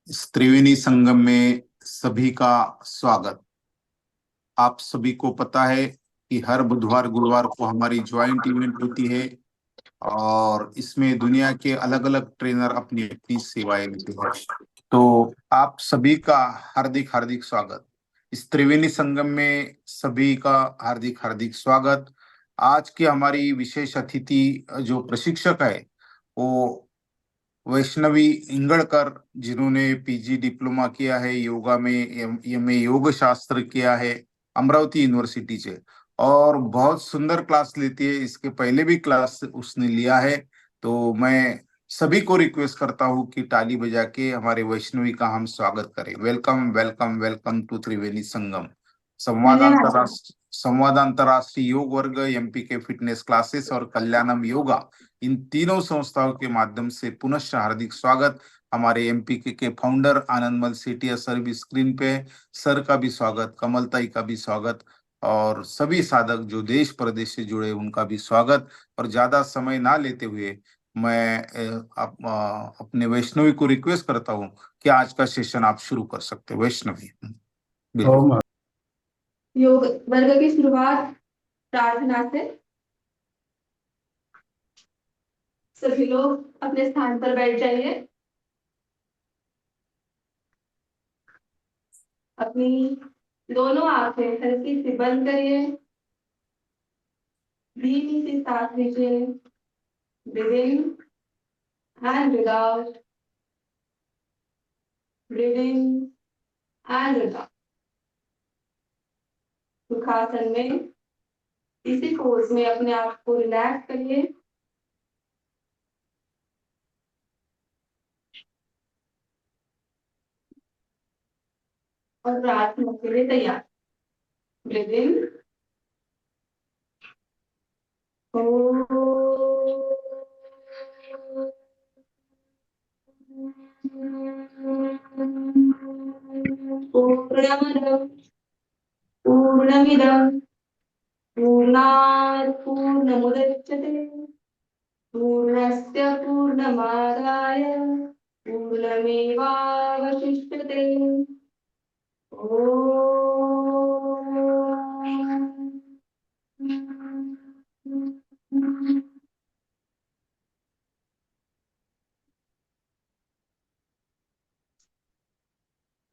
इस त्रिवेणी संगम में सभी का स्वागत। आप सभी को पता है कि हर बुधवार गुरुवार को हमारी ज्वाइंट इवेंट होती है और इसमें दुनिया के अलग अलग ट्रेनर अपनी अपनी सेवाएं देते हैं। तो आप सभी का हार्दिक हार्दिक स्वागत। इस त्रिवेणी संगम में सभी का हार्दिक हार्दिक स्वागत। आज की हमारी विशेष अतिथि जो प्रशिक्षक है वो वैष्णवी इंगड़कर, जिन्होंने पीजी डिप्लोमा किया है योगा में, एमए योग शास्त्र किया है अमरावती यूनिवर्सिटी से, और बहुत सुंदर क्लास लेती है। इसके पहले भी क्लास उसने लिया है। तो मैं सभी को रिक्वेस्ट करता हूँ कि ताली बजा के हमारे वैष्णवी का हम स्वागत करें। Welcome welcome welcome to Triveni Sangam. धन्यवाद सर। संवाद अंतरराष्ट्रीय योग वर्ग, एमपी के फिटनेस क्लासेस और कल्याणम योगा, इन तीनों संस्थाओं के माध्यम से पुनः हार्दिक स्वागत। हमारे एमपीके के फाउंडर आनंदमल सेठिया सर भी स्क्रीन पे है, सर का भी स्वागत, कमलताई का भी स्वागत, और सभी साधक जो देश प्रदेश से जुड़े उनका भी स्वागत। और ज्यादा समय ना लेते हुए मैं अपने वैष्णवी को रिक्वेस्ट करता हूँ कि आज का सेशन आप शुरू कर सकते हैं। वैष्णवी, बिल्कुल। योग वर्ग की शुरुआत प्रार्थना से। सभी लोग अपने स्थान पर बैठ जाइए। अपनी दोनों आंखें हल्की सी बंद करिए। धीमी सी सांस लीजिए। Breathe in and breathe out. Breathe in and breathe out. सुखासन में इसी पोज में अपने आप को रिलैक्स करिए और प्रार्थना के लिए तैयार। Breathe in. पूर्णमदं पूर्णमिदं पूर्णात् पूर्णमुदच्यते पूर्णस्य पूर्णमादाय पूर्णमेवावशिष्यते।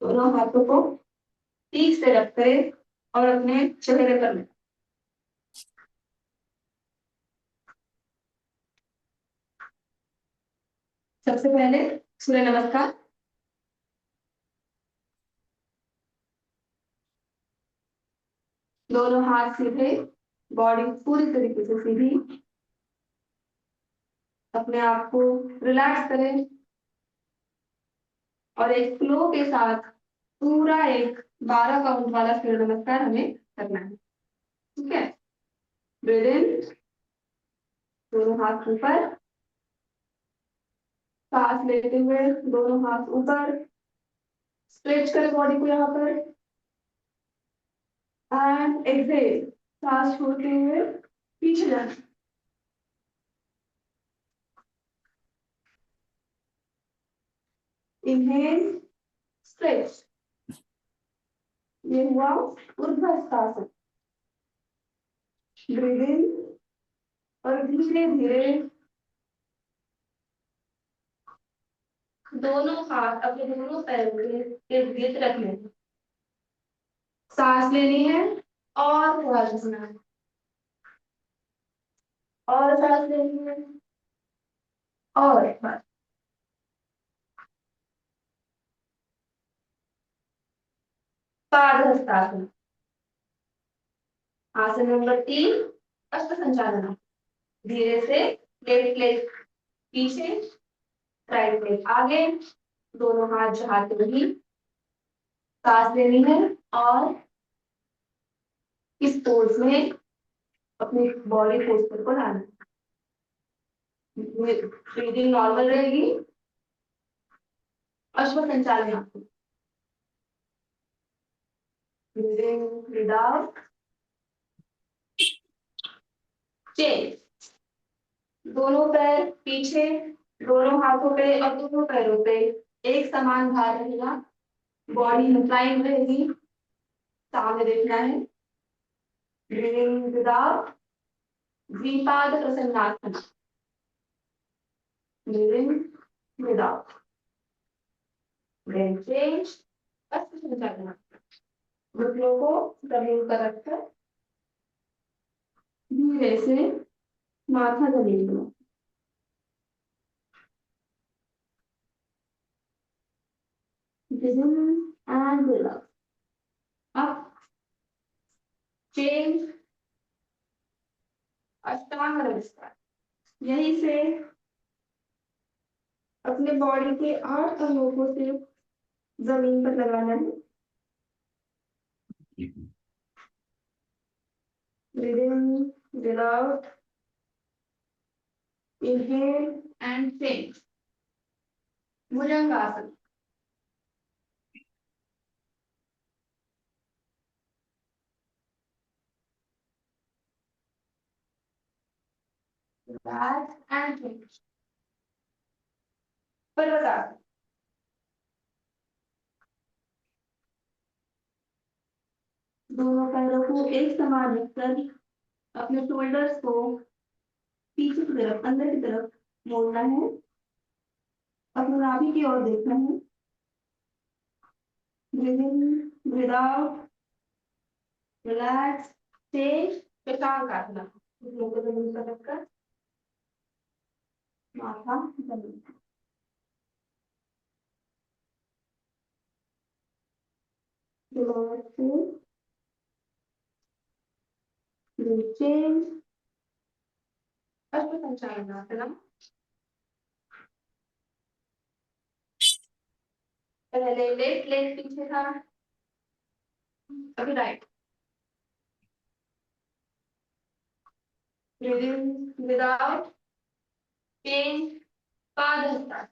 दोनों हाथों को ठीक से रख करें और अपने चेहरे पर लें। सबसे पहले सूर्य नमस्कार। दोनों हाथ सीधे, बॉडी पूरी तरीके से सीधी। अपने आप को रिलैक्स करें और एक फ्लो के साथ पूरा एक 12 काउंट वाला सूर्य नमस्कार हमें करना है। ठीक है। ब्रीद इन, दोनों हाथ ऊपर। सांस लेते हुए दोनों हाथ ऊपर। स्ट्रेच करें बॉडी को यहाँ पर। एंड एक्सहेल, सांस छोड़ते हुए पीछे जाना। Inhale, stretch. ये हुआ ऊर्ध्वाधर। ब्रीद इन और धीरे धीरे दोनों हाथ अपने दोनों पैरों के इर्द गिर्द रख लें। सांस लेनी है और थोड़ा झुकना है और सांस लेनी है और एक बार। पादहस्तासन, आसन नंबर 3, अष्ट संचालन। धीरे से लेफ्ट लेग पीछे, राइट लेग आगे, दोनों हाथ जहाते ही सांस लेनी है और इस पोज में अपनी बॉडी पोस्टर को लाना है। ब्रीदिंग नॉर्मल रहेगी। अश्व संचालन आसन। Breathing without change. दोनों पैर पीछे, दोनों हाथों पे और दोनों पैरों पे एक समान भार रहेगा, बॉडी इंक्लाइन रहेगी, सामने देखना है। ब्रीदिंग विदाउट द्विपाद प्रसन्नासन, ब्रीदिंग विदाउट देन चेंज। अस्थ संचालन, घुटनों को जमीन पर रखकर धीरे से माथा जमीन पर, breathing and relax, up change, अष्टांग नमस्कार। यहीं से अपने बॉडी के 8 अंगों को सिर्फ जमीन पर लगाना है। Breathing without, inhale and change. Bhujangasana, relax and change. पर्वतासन, दोनों पैरों को एक समान रखकर अपने शोल्डर्स को पीछे की तरफ, अंदर की तरफ मोड़ना है, अपने नाभि की ओर देखना है। Breathing without, relax, change. पेशाब काटना, घुटनों को जमीन पर रखकर माथा जमीन पर, relax, change। अश्व संचालनासन, पहले लेफ्ट लेग पीछे था, अभी right. Breathing without, change, padahastasana,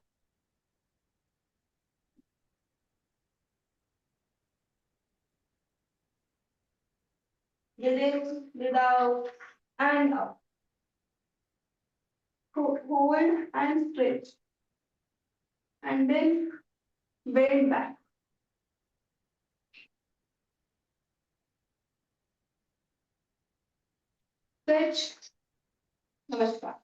breathing without and up, hold and stretch, and then bend back. Stretch, नमस्कार।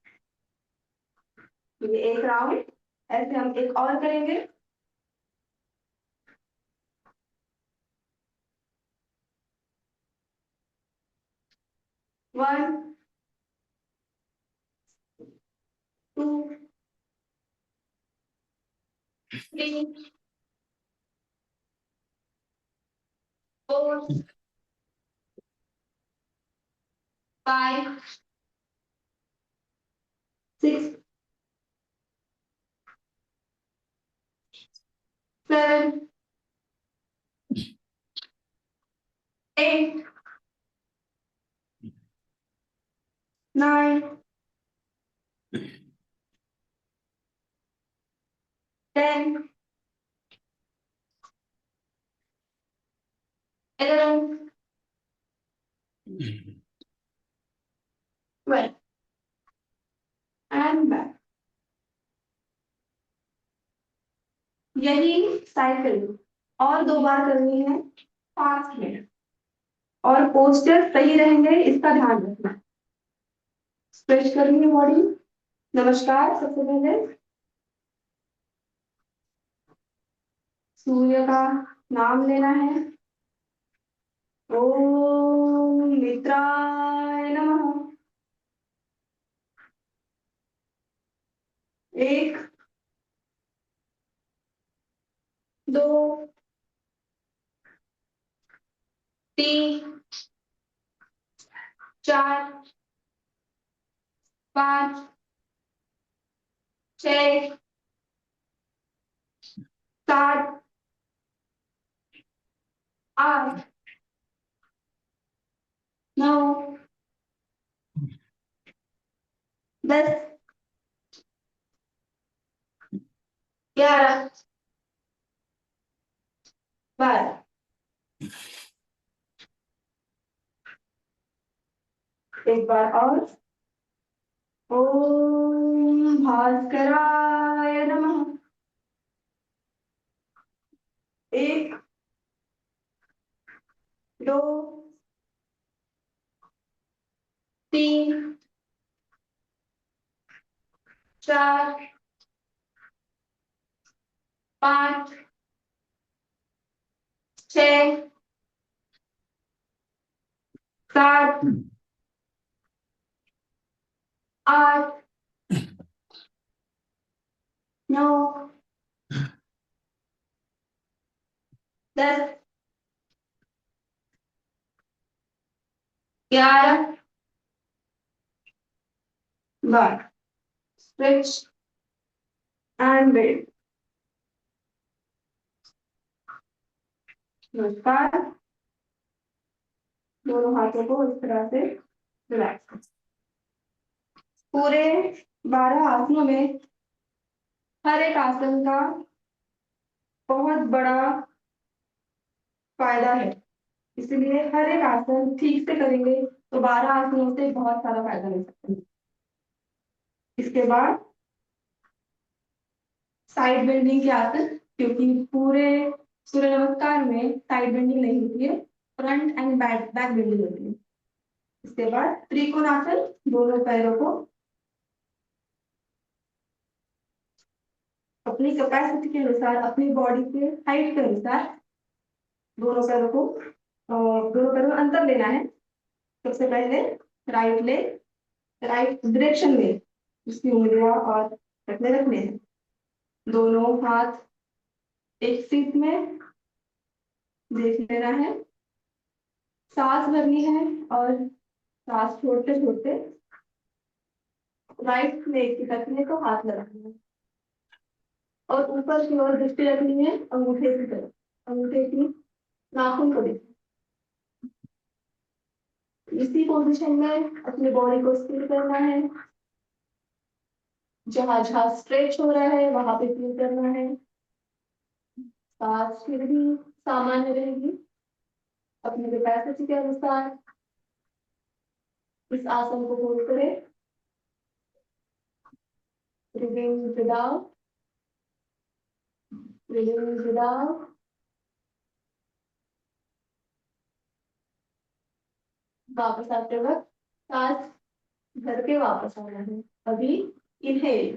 ये एक राउंड, ऐसे हम एक और करेंगे। One, two, three, four, five, six, seven, eight, nine, 10, 11, 12 and back. यही साइकिल और 2 बार करनी है, फास्ट में, और पोस्टर सही रहेंगे इसका ध्यान रखना। स्ट्रेच करनी है बॉडी। नमस्कार। सबसे पहले सूर्य का नाम लेना है। ओम मित्राय नमः। 1, 2, 3, 4, 5, 6, 7, 8, 9, 10, 11, 12। एक बार और। ओम भास्कराय नमः। एक, दो, तीन, चार, पांच, छह, सात, आठ, नौ, 10, 11, 12। Stretch and belt. नमस्कार। दोनों हाथों को इस तरह से रिलैक्स। पूरे 12 आसनों में हर एक आसन का बहुत बड़ा फायदा है, इसलिए हर एक आसन ठीक से करेंगे तो 12 आसनों से बहुत सारा फायदा ले सकते हैं। इसके बाद साइड बेंडिंग के आसन, क्योंकि पूरे सूर्य नमस्कार में साइड बेंडिंग नहीं होती है, फ्रंट एंड बैक बेंडिंग होती है। इसके बाद त्रिकोणासन, दोनों पैरों को अपनी कैपेसिटी के अनुसार, अपनी बॉडी के हाइट के अनुसार दोनों पैरों को दोनों पैरों में अंतर लेना है। सबसे पहले राइट लेग राइट डायरेक्शन में उसकी उंगलियां और रखने हैं। दोनों हाथ एक सीट में देख लेना है। सांस भरनी है और सांस छोड़ते छोड़ते राइट लेग के टखने को हाथ लगाना है और ऊपर की ओर दृष्टि रखनी है, अंगूठे की तरफ, अंगूठे की नाखून को देखना। इसी पोजीशन में अपनी बॉडी को स्थिर करना है। जहां जहां स्ट्रेच हो रहा है वहां पे फील करना है। सांस फिर भी सामान्य रहेगी। अपनी कैपेसिटी के अनुसार इस आसन को होल्ड करें। Breathing without, breathing without, वापस आते वक्त सांस भर के वापस आना है। अभी इनहेल,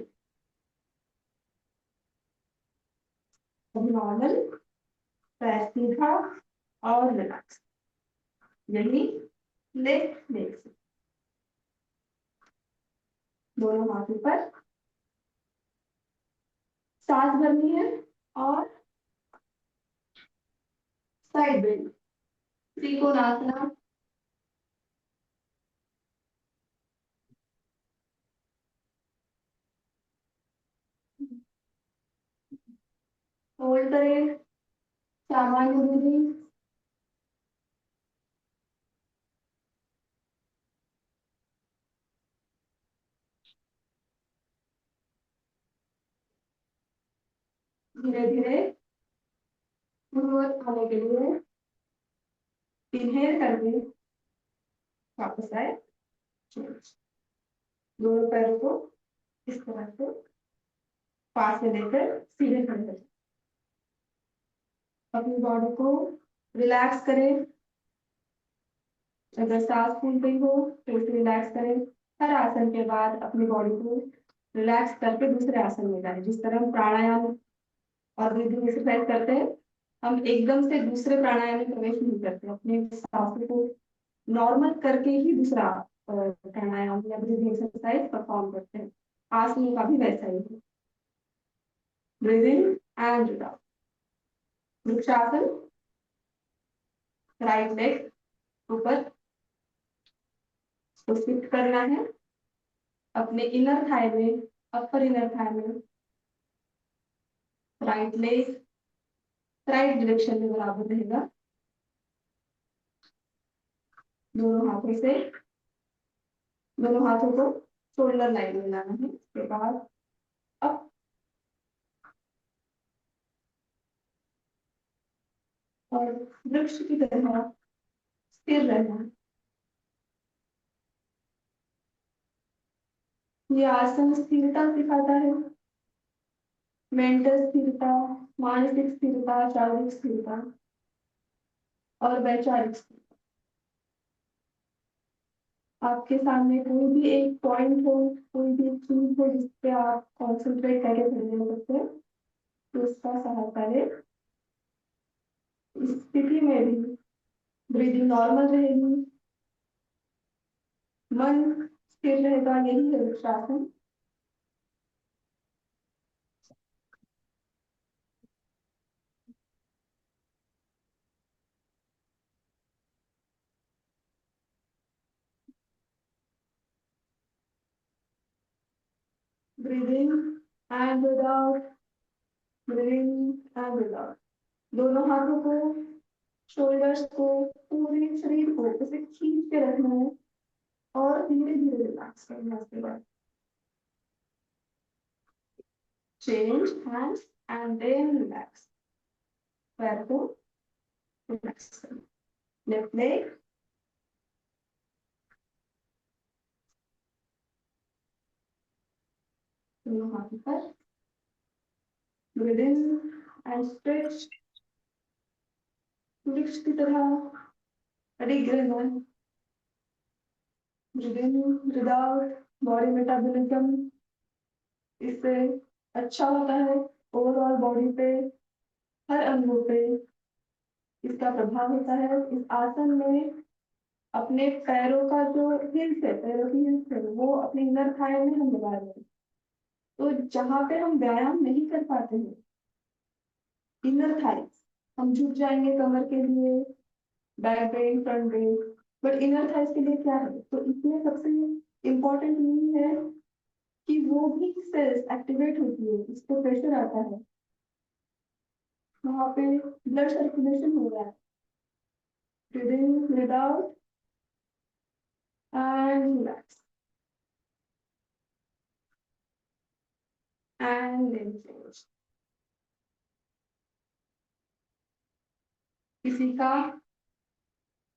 अभी नॉर्मल, पैर सीधा और रिलैक्स। यही लेफ्ट लेग से दोनों हाथ ऊपर, सांस भरनी है और साइड बेंड, त्रिकोणासन। होल्ड करें, सामान्य ब्रीदिंग। धीरे धीरे पूर्ववत आने के लिए इनहेल करके वापस आए। दोनों पैरों को इस तरह से पास में लेकर सीधे खड़े करें। अपनी बॉडी को रिलैक्स करें। अगर सांस फूल गई हो तो उसे रिलैक्स करें। हर आसन के बाद अपनी बॉडी को रिलैक्स करके दूसरे आसन में जाए। जिस तरह हम प्राणायाम और ब्रीदिंग एक्सरसाइज करते हैं, हम एकदम से दूसरे प्राणायाम में प्रवेश नहीं करते। अपने सांसों को नॉर्मल करके ही दूसरा प्राणायाम या ब्रीदिंग एक्सरसाइज परफॉर्म करते हैं। आसनों का भी वैसा ही है। Breathing and without. Vrikshasana, right leg ऊपर तो शिफ्ट करना है। अपने इनर थाई में, अपर इनर थाई में राइट लेग राइट डायरेक्शन में बराबर रहेगा। दोनों हाथों को शोल्डर लाइन में लाना है। उसके बाद अप और वृक्ष की तरह स्थिर रहना है। ये आसन स्थिरता सिखाता है। मेंटल स्थिरता, मानसिक स्थिरता, शारीरिक स्थिरता और वैचारिक स्थिरता। आपके सामने कोई भी एक पॉइंट हो, कोई भी चीज हो जिस पे आप कॉन्सेंट्रेट करके खड़े हो सकते हैं, तो उसका सहायता ले। इस स्थिति में भी ब्रीदिंग नॉर्मल रहेगी, मन स्थिर रहेगा, यही है vrikshasana. Breathing and without, breathing and without. दोनों हाथों को, शोल्डर्स को, पूरे शरीर को उसे खींच के रखना है और धीरे धीरे रिलैक्स करना है। उसके बाद change hands and then relax. पैर को रिलैक्स करना, लेफ्ट लेग, दोनों हाथों पर, ब्रीद इन एंड स्ट्रेच, वृक्ष की तरह अडिग रहना है। Breathe in, breathe out, body metabolism इससे अच्छा होता है, ओवरऑल बॉडी पे, हर अंगों पे इसका प्रभाव होता है। इस आसन में अपने पैरों का जो हिल्स है, पैरों की हिल्स है, वो अपने इनर थाई में हम लगा रहे हैं। तो जहां पे हम व्यायाम नहीं कर पाते हैं, इनर थाई, हम झुक जाएंगे कमर के लिए, back bend, front bend, but inner thighs के लिए क्या है, तो इसमें सबसे इम्पोर्टेंट यही है कि वो भी सेल्स एक्टिवेट होती है, इस पर प्रेशर आता है, वहां पे ब्लड सर्कुलेशन हो रहा है। Breathe in, breathe out and relax and then change. इसी का,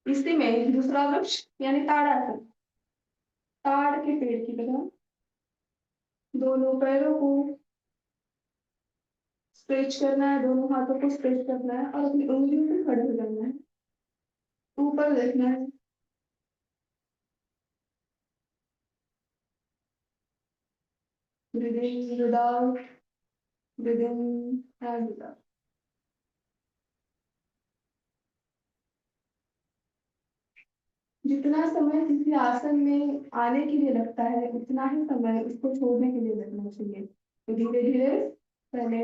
इसी में दूसरा वृक्ष यानी ताड़ासन, ताड़ के पेड़ की तरह दोनों पैरों को स्ट्रेच करना है, दोनों हाथों को स्ट्रेच करना है और अपनी उंगलियों पे खड़े हो जाना है, ऊपर देखना है। Breathe in, breathe out, breathe in and breathe out. जितना समय किसी आसन में आने के लिए लगता है, उतना ही समय उसको छोड़ने के लिए लगना चाहिए। तो धीरे धीरे पहले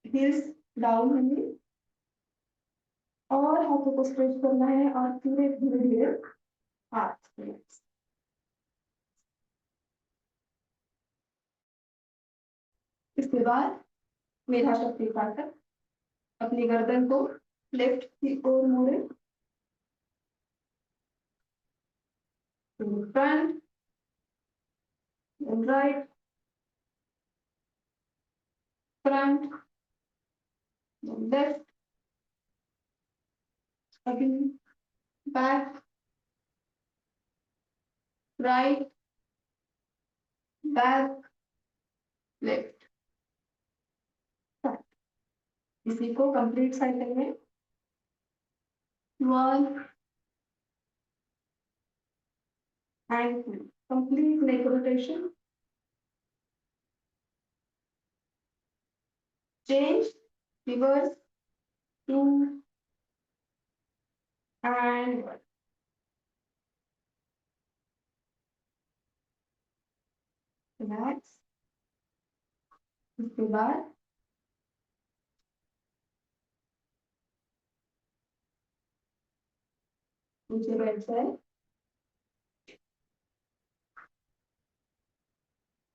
हील्स डाउन होंगी और हाथों को स्ट्रेच करना है और धीरे धीरे धीरे हाथ। इसके बाद मेधा शक्ति पाकर अपनी गर्दन को लेफ्ट की ओर मोड़े, front right, front left, again back, right, back, left. इसी को कंप्लीट साइकिल में 1 and 2 complete neck rotation, change, reverse, 2 and 1, relax। इसके बाद नीचे बैठ जाए,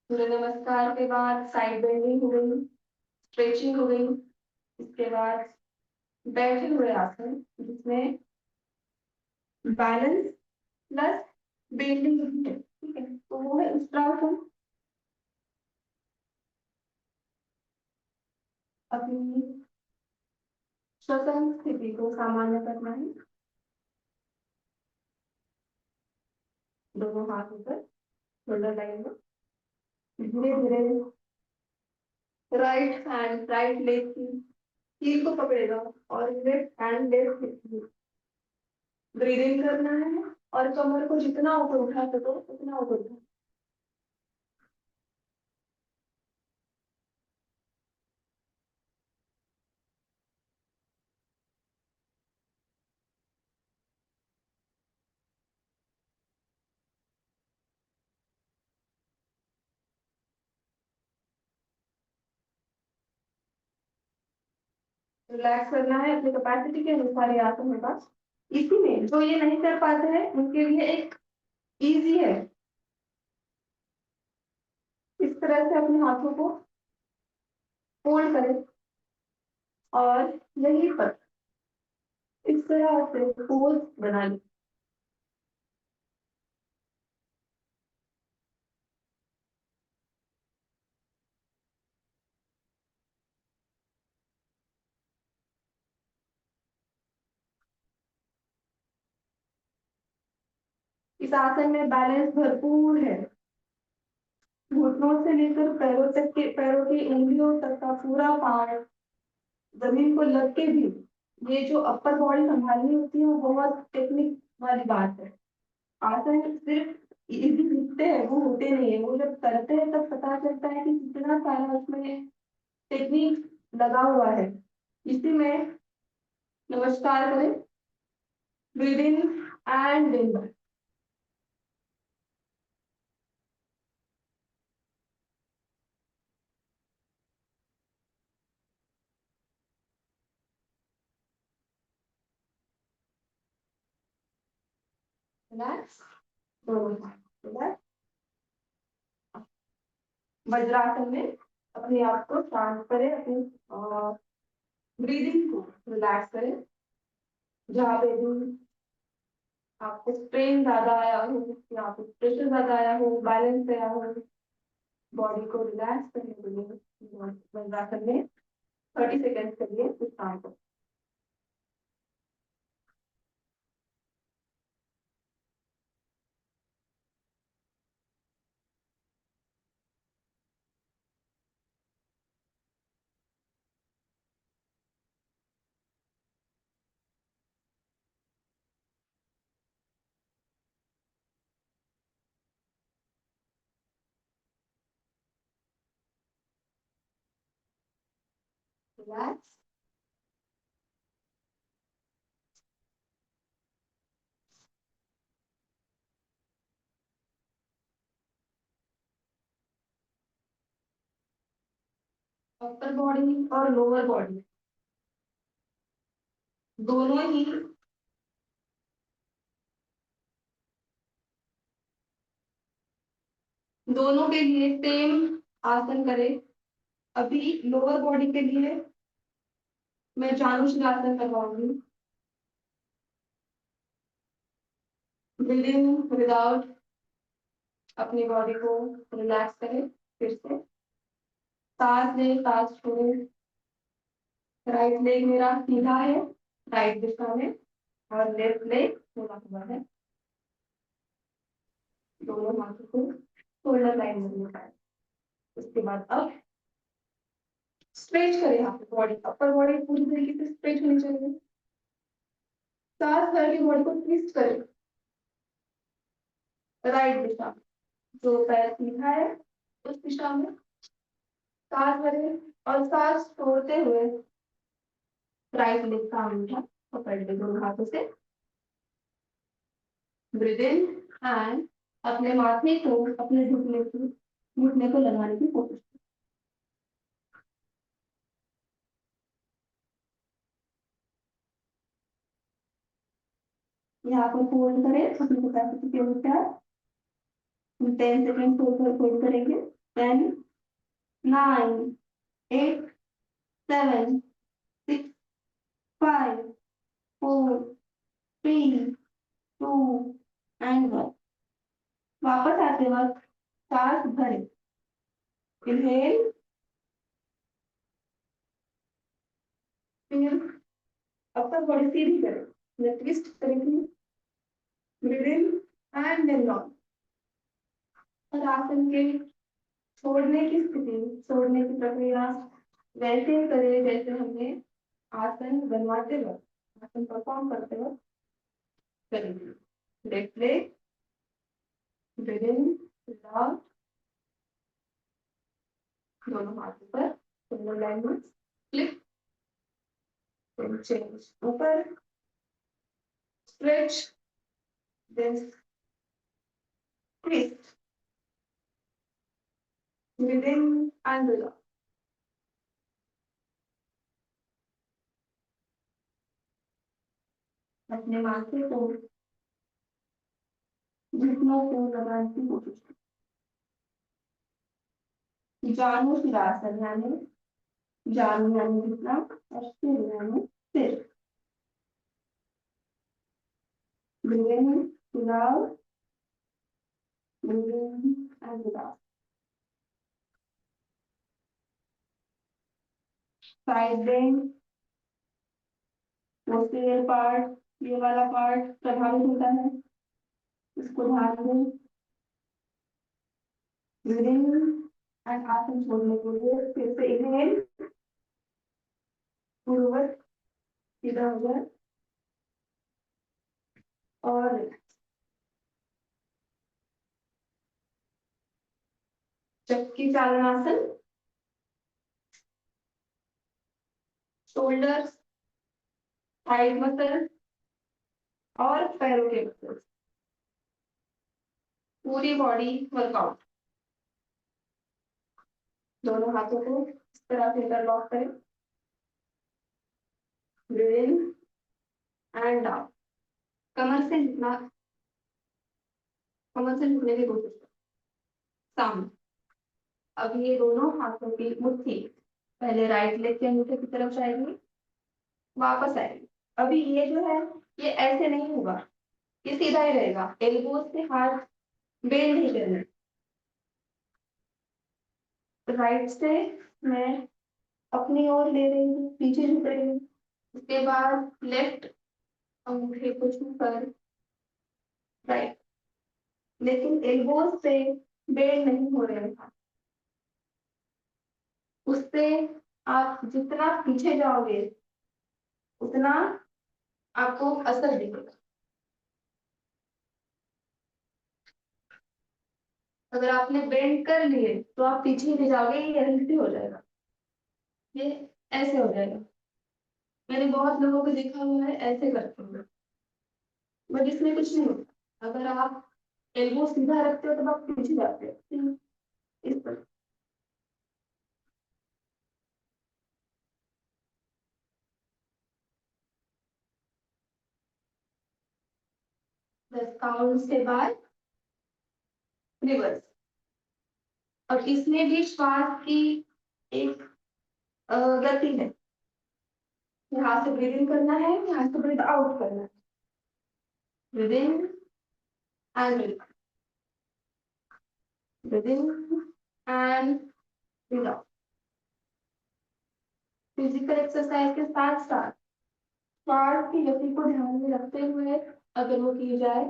सूर्य नमस्कार के बाद साइड बेंडिंग हो गई, स्ट्रेचिंग हो गई। इसके बाद बैठे हुए आसन जिसमें बैलेंस प्लस बेंडिंग है, ठीक है, तो वो है उत्तरासन। अपनी श्वसन स्थिति को सामान्य करना है, दोनों हाथ ऊपर, शोल्डर लाइन में, धीरे धीरे राइट हैंड राइट लेग की हील को पकड़ेगा और left hand left breathe in करना है और कमर को जितना ऊपर उठा सको उतना ऊपर उठा। रिलैक्स करना है अपनी कैपेसिटी के अनुसार ये आसन होगा। इसी में जो ये नहीं कर पाते हैं उनके लिए एक इजी है। इस तरह से अपने हाथों को फोल्ड करें और यहीं पर इस तरह से पोज बना लें। इस आसन में बैलेंस भरपूर है। घुटनों से लेकर पैरों तक के पैरों की उंगलियों तक का पूरा पार्ट जमीन को लग के भी ये जो अपर बॉडी संभालनी होती है वो बहुत टेक्निक वाली बात है। आसन सिर्फ इजी दिखते हैं वो होते नहीं है। वो जब करते हैं तब पता चलता है कि कितना सारा उसमें टेक्निक लगा हुआ है। इसी में नमस्कार करें। Breathe in and in. Relax दोनों हाथ रिलैक्स। वज्रासन में अपने आप को शांत करें। अपनी ब्रीदिंग को रिलैक्स करें। जहाँ पे भी आपको स्ट्रेन ज्यादा आया हो या आपको प्रेशर ज्यादा आया हो बैलेंस आया हो बॉडी को रिलैक्स करने के लिए वज्रासन में 30 सेकेंड के लिए इस काम को। रिलैक्स। अपर बॉडी और लोअर बॉडी दोनों ही दोनों के लिए सेम आसन करें। अभी लोअर बॉडी के लिए मैं जानुशिरासन करवाऊंगी। ब्रीद इन विदाउट अपनी बॉडी को रिलैक्स करें। फिर से सांस ले सांस छोड़े। राइट लेग मेरा सीधा है राइट दिशा में और लेफ्ट लेग खुला हुआ है। दोनों हाथों को शोल्डर लाइन में लेकर आए। उसके बाद अब स्ट्रेच करें यहाँ पे बॉडी अपर बॉडी पूरी तरीके से स्ट्रेच होनी चाहिए। सांस भर के बॉडी को ट्विस्ट करें राइट दिशा में। जो पैर सीधा है उस दिशा में सांस भरें और सांस छोड़ते हुए राइट लेग का अंगूठा पकड़ ले दोनों हाथों से। ब्रीद इन एंड अपने माथे को अपने घुटने को लगाने की कोशिश। यहाँ पर फोल्ड करें अपनी कैपेसिटी के अनुसार। हम 10 सेकेंड फोल्ड करेंगे। 10 9 8 7 6 5 4 3 2 एंड 1। वापस आते वक्त सांस भरें। इनहेल। फिर अपर बॉडी सीधी करें। मैं ट्विस्ट करेंगे। Breathe in and then long. और आसन के छोड़ने की स्थिति, छोड़ने की प्रक्रिया वैसे ही करें जैसे हमने आसन बनवाते वक्त, आसन परफॉर्म करते वक्त करेंगे। Left leg, breathe in, breathe out, दोनों हाथ ऊपर, सिंगल लाइन में फ्लिप, then change ऊपर, stretch, then twist, breathe in and breathe out. अपने माथे को घुटनों को लगाने की कोशिश करें। जानु शिरासन यानी जानु यानी घुटना और सिर यानी सिर। Breathe in, breathe out, breathe in and breathe out. Side bend, posterior part, ये वाला पार्ट प्रभावित होता है, इसको ध्यान दें। Breathe in and आसन छोड़ने के लिए फिर से इनहेल, पूर्ववत सीधा हो जाए और चक्की चालनासन, शोल्डर्स, साइड मसल और पैरों के मसल, पूरी बॉडी वर्कआउट। दोनों हाथों को इस तरह से इंटरलॉक करें। Breathe in and out. कमर से झुकना, कमर से झुकने की कोशिश करें सामने। अब ये दोनों हाथों की मुट्ठी पहले राइट लेग के अंगूठे की तरफ जाएगी, वापस आएगी। अभी ये जो है ये ऐसे नहीं होगा, ये सीधा ही रहेगा, एल्बोज से हाथ बेंड नहीं करना। राइट से मैं अपनी ओर ले रही हूँ, पीछे झुक रही हूँ। उसके बाद लेफ्ट अंगूठे को छूकर राइट, लेकिन एल्बोज से बेंड नहीं हो रहे हैं। उससे आप जितना पीछे जाओगे उतना आपको असर दिखेगा। अगर आपने बेंड कर लिए तो आप पीछे ही ले जाओगे, ये ऐसे हो जाएगा, ये ऐसे हो जाएगा। मैंने बहुत लोगों को देखा हुआ है ऐसे करते हुए, बट इसमें कुछ नहीं होता। अगर आप एल्बो सीधा रखते हो तब आप पीछे जाते हो इस तरह। दस काउंट्स के बाद रिवर्स। और इसमें भी श्वास की एक गति है, यहाँ से ब्रीद इन करना है, यहाँ से ब्रीद आउट करना है। Breathe in and breathe in and breathe out. Physical exercise के साथ साथ श्वास की गति को ध्यान में रखते हुए अगर वो की जाए,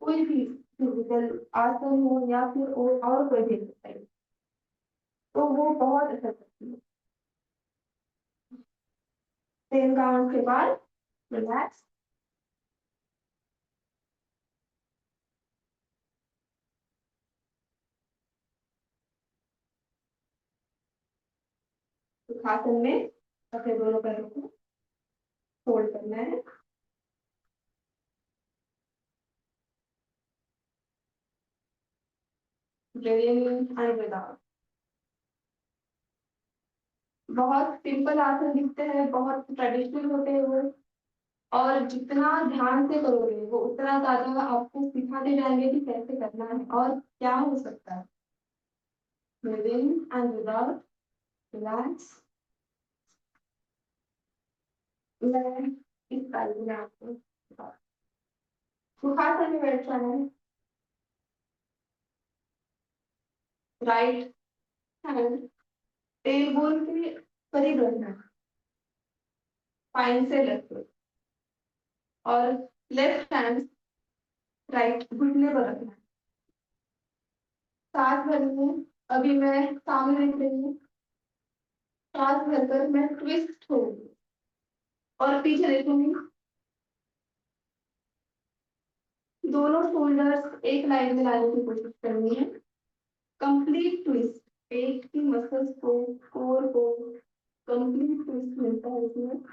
कोई भी फिजिकल आसन हो या फिर और कोई भी एक्सरसाइज, तो वो बहुत असर करती है। 10 काउंट के बाद रिलैक्स। सुखासन में अपने दोनों पैरों को फोल्ड करना है। Breathe in and breathe out. बहुत सिंपल आसन दिखते हैं, बहुत ट्रेडिशनल होते हैं वो, और जितना ध्यान से करोगे वो उतना ज्यादा आपको सिखाते जाएंगे कि कैसे करना है और क्या हो सकता है। Breathe in and breathe out, relax। मैं इस तारीख में आपको सुखासन में बैठ जाना है। राइट हैंड टेल बोन के करीब रखना है, स्पाइन से लेफ्ट, और लेफ्ट हैंड राइट घुटने पर रखना है। सांस भरनी है, अभी मैं सामने देख रही हूँ, सांस भरकर मैं ट्विस्ट होगी और पीछे देखूंगी, दोनों शोल्डर्स एक लाइन में लाने की कोशिश करनी है। कंप्लीट ट्विस्ट, पेट की मसल्स को, कोर को कंप्लीट ट्विस्ट मिलता है इसमें।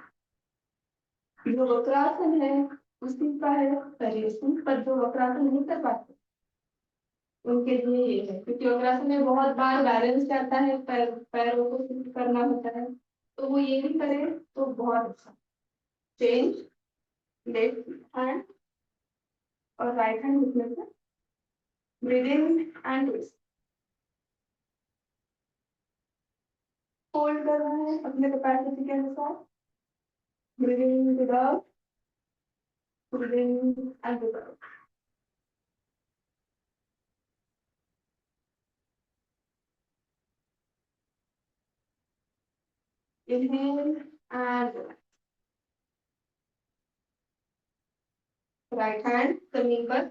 जो वक्रासन है उसी का है वेरिएशन, पर जो वक्रासन नहीं कर पाते उनके लिए ये है, क्योंकि वक्रासन में बहुत बार बैलेंस जाता है, पैरों को शिफ्ट करना होता है, तो वो ये भी करे तो बहुत अच्छा। चेंज लेफ्ट हैंड और राइट हैंड घुटने से, ब्रीदिंग एंड ट्विस्ट, होल्ड करना है अपने कैपेसिटी के अनुसार, breathing without, breathing and without. Inhale and right hand जमीन पर,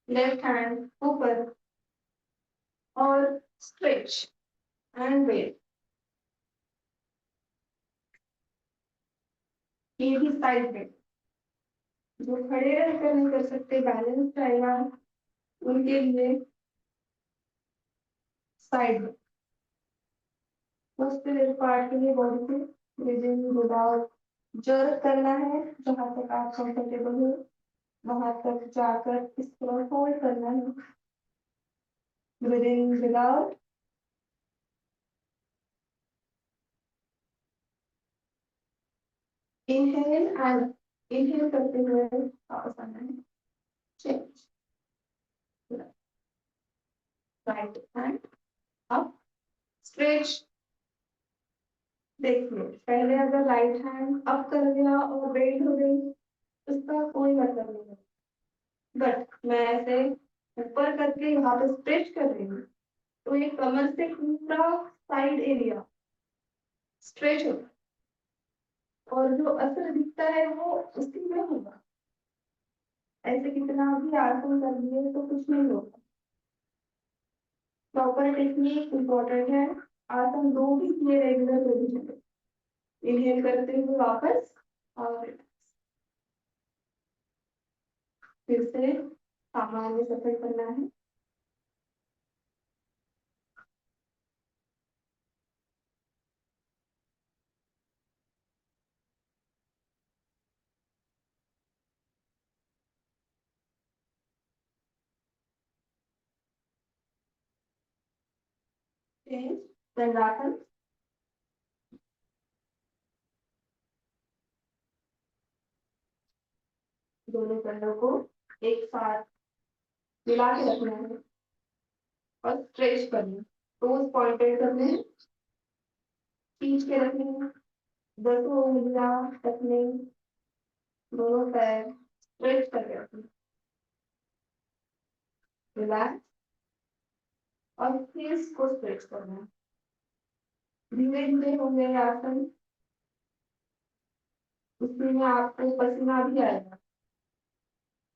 लेफ्ट हैंड ऊपर और स्ट्रेच एंड वेट। ये भी साइड में, जो खड़े रहकर नहीं कर सकते बैलेंस रहेगा उनके लिए साइड में। मुस्कुलर पार्ट के लिए बॉडी को ब्रीदिंग विदाउट जर्क करना है, जहां तक आप कंफर्टेबल हो वहां तक जाकर इस तरह होल्ड करना है, breathing without, inhale and inhale करते हुए वापस आना है, change, right hand up, stretch. देखिए पहले अगर राइट हैंड अप कर दिया और बेंड हो गई उसका कोई मतलब नहीं है, बट मैं ऐसे ऊपर करके यहाँ पे स्ट्रेच कर रही हूँ तो ये कमर से पूरा साइड एरिया स्ट्रेच होगा और जो असर दिखता है वो उसी में होगा। ऐसे कितना भी आसन कर लिए तो कुछ नहीं होगा। प्रॉपर टेक्निक इम्पोर्टेंट है। आसन दो भी किए रेगुलर तो भी चले। इनहेल करते हुए वापस और फिर से सामान्य सफर करना है। चेंज, दंडासन, दोनों कंधों को एक साथ मिला के रखना है और स्ट्रेच करना है, टोज पॉइंटेड करने हैं, खींच के रखने हैं, दसों उंगलियां रखने, दोनों पैर स्ट्रेच करके रखने, रिलैक्स और फेस को स्ट्रेच करना है। धीरे धीरे होंगे आसन, उसमें आपको पसीना भी आएगा।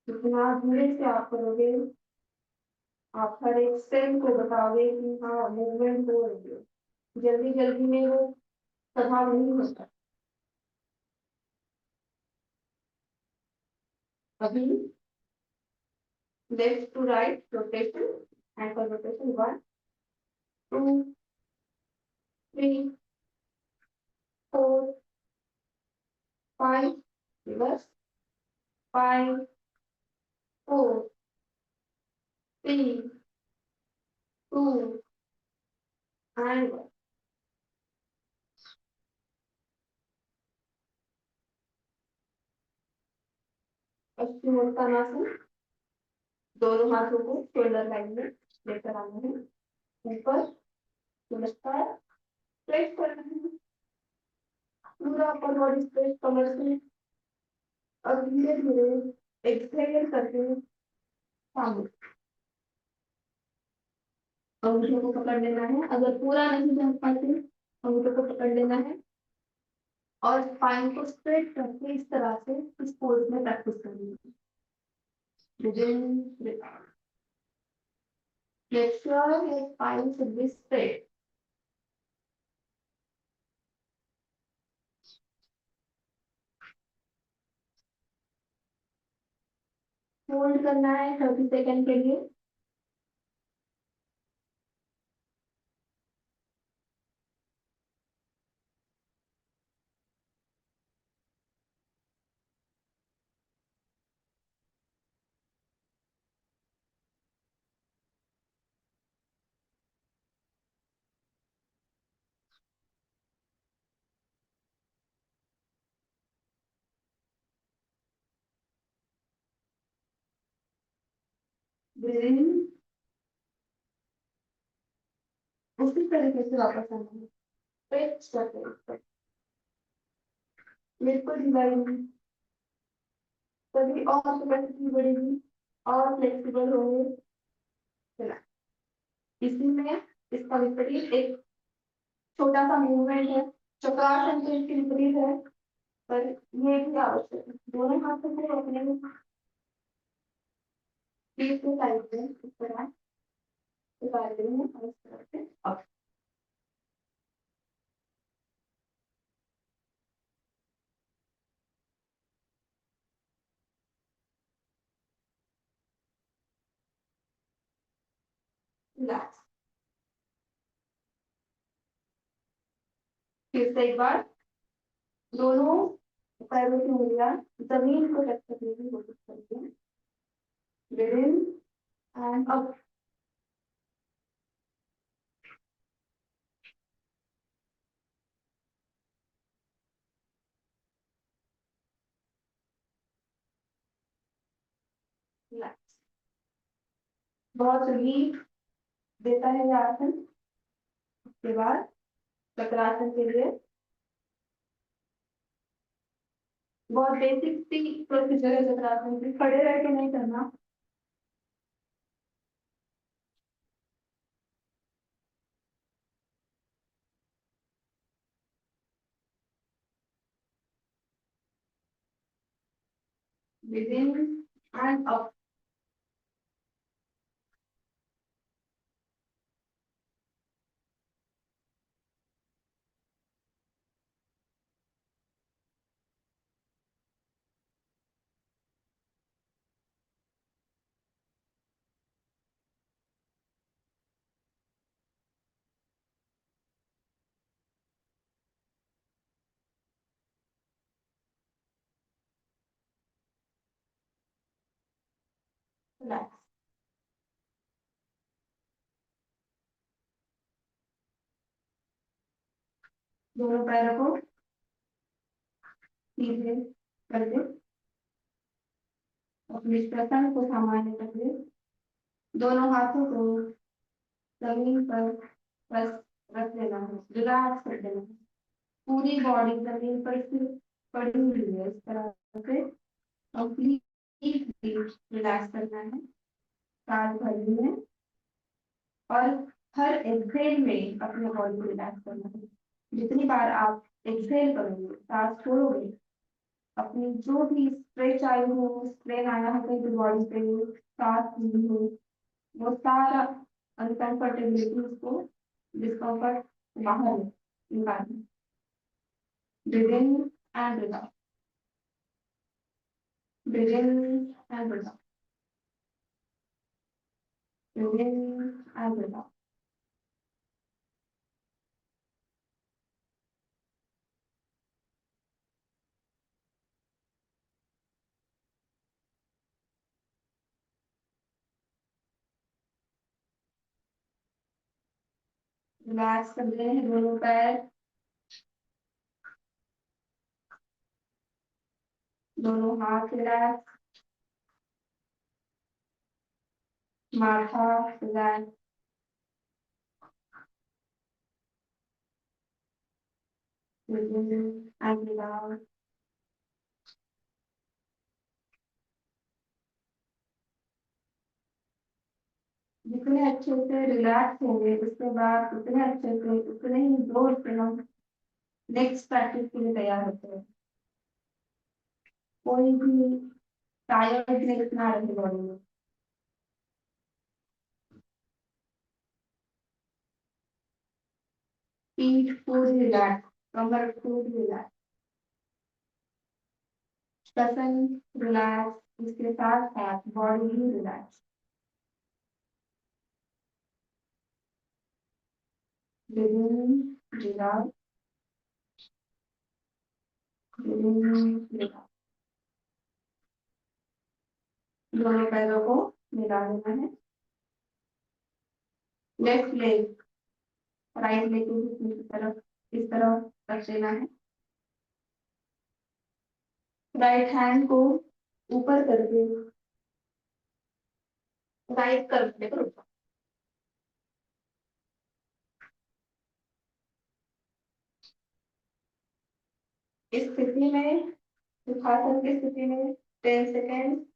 जितना धीरे से आप करोगे आप हर एक सेल को बताओगे कि हाँ मूवमेंट हो रही है, जल्दी जल्दी में वो प्रभाव नहीं होता। अभी left to right rotation, ankle rotation, 1 2 3 4 5, reverse, 5 4 3 2 and 1। Paschimottanasana, दोनों हाथों को शोल्डर लाइन में लेकर आना है, ऊपर नमस्कार, स्ट्रेच करना है पूरा अपर बॉडी, स्ट्रेच कमर से और धीरे धीरे एक्सहेल करके सामने अंगूठों को पकड़ लेना है। अगर पूरा नहीं जा पाते अंगूठों को पकड़ लेना है और स्पाइन को स्ट्रेट करके इस तरह से इस पोज में प्रैक्टिस करनी है। Make sure your spine should be straight. Hold करना है 30 सेकंड के लिए। ब्रीदिंग उसी तरीके से वापस आना है। स्ट्रेच करते हैं, बिल्कुल ढिलाई नहीं, तभी और कैपेसिटी बढ़ेगी और फ्लेक्सिबल होंगे। चला, इसी में इसका विपरीत एक छोटा सा मूवमेंट है, चक्रासन तो इसके विपरीत है, पर ये भी आवश्यक है। दोनों हाथों को अपने पीठ के साइड में इस तरह उतार देंगे और इस तरह से अप। रिलैक्स। फिर से एक बार दोनों पैरों की उंगलियां जमीन को टच करने की कोशिश करते हैं। Breathe in and up. Relax. बहुत रिलीफ देता है ये आसन। उसके बाद चक्रासन के लिए बहुत बेसिक सी प्रोसीजर है चक्रासन की, खड़े रह के नहीं करना। Breathe in and up. Relax. दोनों पैरों को सीधे कर दे, अपनी श्वसन को सामान्य कर दे। दोनों हाथों को जमीन पर बस रख देना है, रिलैक्स कर देना है। पूरी बॉडी जमीन पर सिर्फ पड़ी हुई है, इस तरह से कंप्लीटली रिलैक्स करना है। सांस भरनी है और हर एक्सहेल में अपने बॉडी को रिलैक्स करना है। जितनी बार आप एक्सहेल करोगे, सांस छोड़ोगे, अपनी जो भी स्ट्रेच आई हो, स्ट्रेन आया हो कहीं बॉडी पे, सांस ली हो, वो सारा अनकंफर्टेबिलिटी उसको डिस्कम्फर्ट बाहर निकालना। Breathe in and breathe out. Breathe in and breathe out. Breathe in and breathe out. Relax कर रहे हैं दोनों पैर, दोनों हाथ रिलैक्स, माथा relax. Breathe in and breathe out. जितने अच्छे से रिलैक्स होंगे उसके बाद उतने अच्छे से, उतने ही जोर से हम नेक्स्ट प्रैक्टिस के लिए तैयार होते हैं। कोई भी टायर्डनेस ना रहे बॉडी में। पीठ पूरी रिलैक्स, कमर पूरी रिलैक्स, श्वसन रिलैक्स, इसके साथ साथ बॉडी भी रिलैक्स। Relax, relax. दोनों पैरों को मिला देना है। लेफ्ट लेग राइट लेग को दूसरी तरफ इस तरह रख देना है। राइट हैंड को ऊपर करके राइट करने पर ऊपर। इस स्थिति में, सुखासन की स्थिति में 10 सेकेंड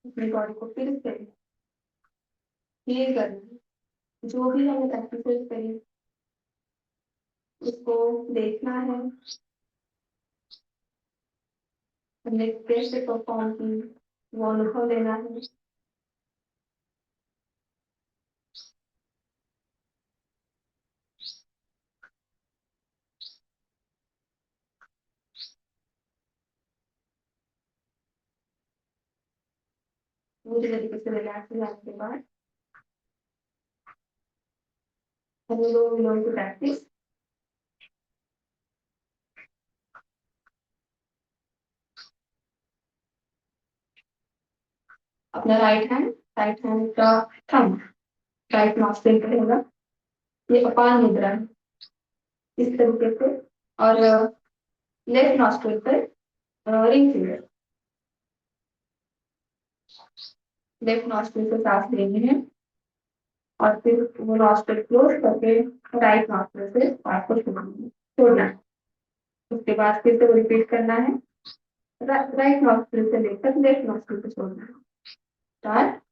अपनी बॉडी को फिर से हील करना। जो भी हमने एक्सरसाइज करी उसको देखना है, हमने कैसे परफॉर्म की वो अनुभव लेना है। पूरी तरीके से रिलैक्स हो जाने के बाद हम लोग विलोम की प्रैक्टिस। अपना राइट हैंड का थंब राइट नॉस्ट्रिल पे रहेगा, ये अपान मुद्रा है इस तरीके से, और लेफ्ट नॉस्ट्रिल पे रिंग फिंगर। लेफ्ट नॉस्ट्रिल से सांस लेनी है और फिर वो नॉस्ट्रिल क्लोज करके राइट नॉस्ट्रिल से सांस को छोड़ना है। उसके बाद फिर से वो रिपीट करना है, राइट नॉस्ट्रिल से लेकर लेफ्ट नॉस्ट्रिल पे छोड़ना है। स्टार्ट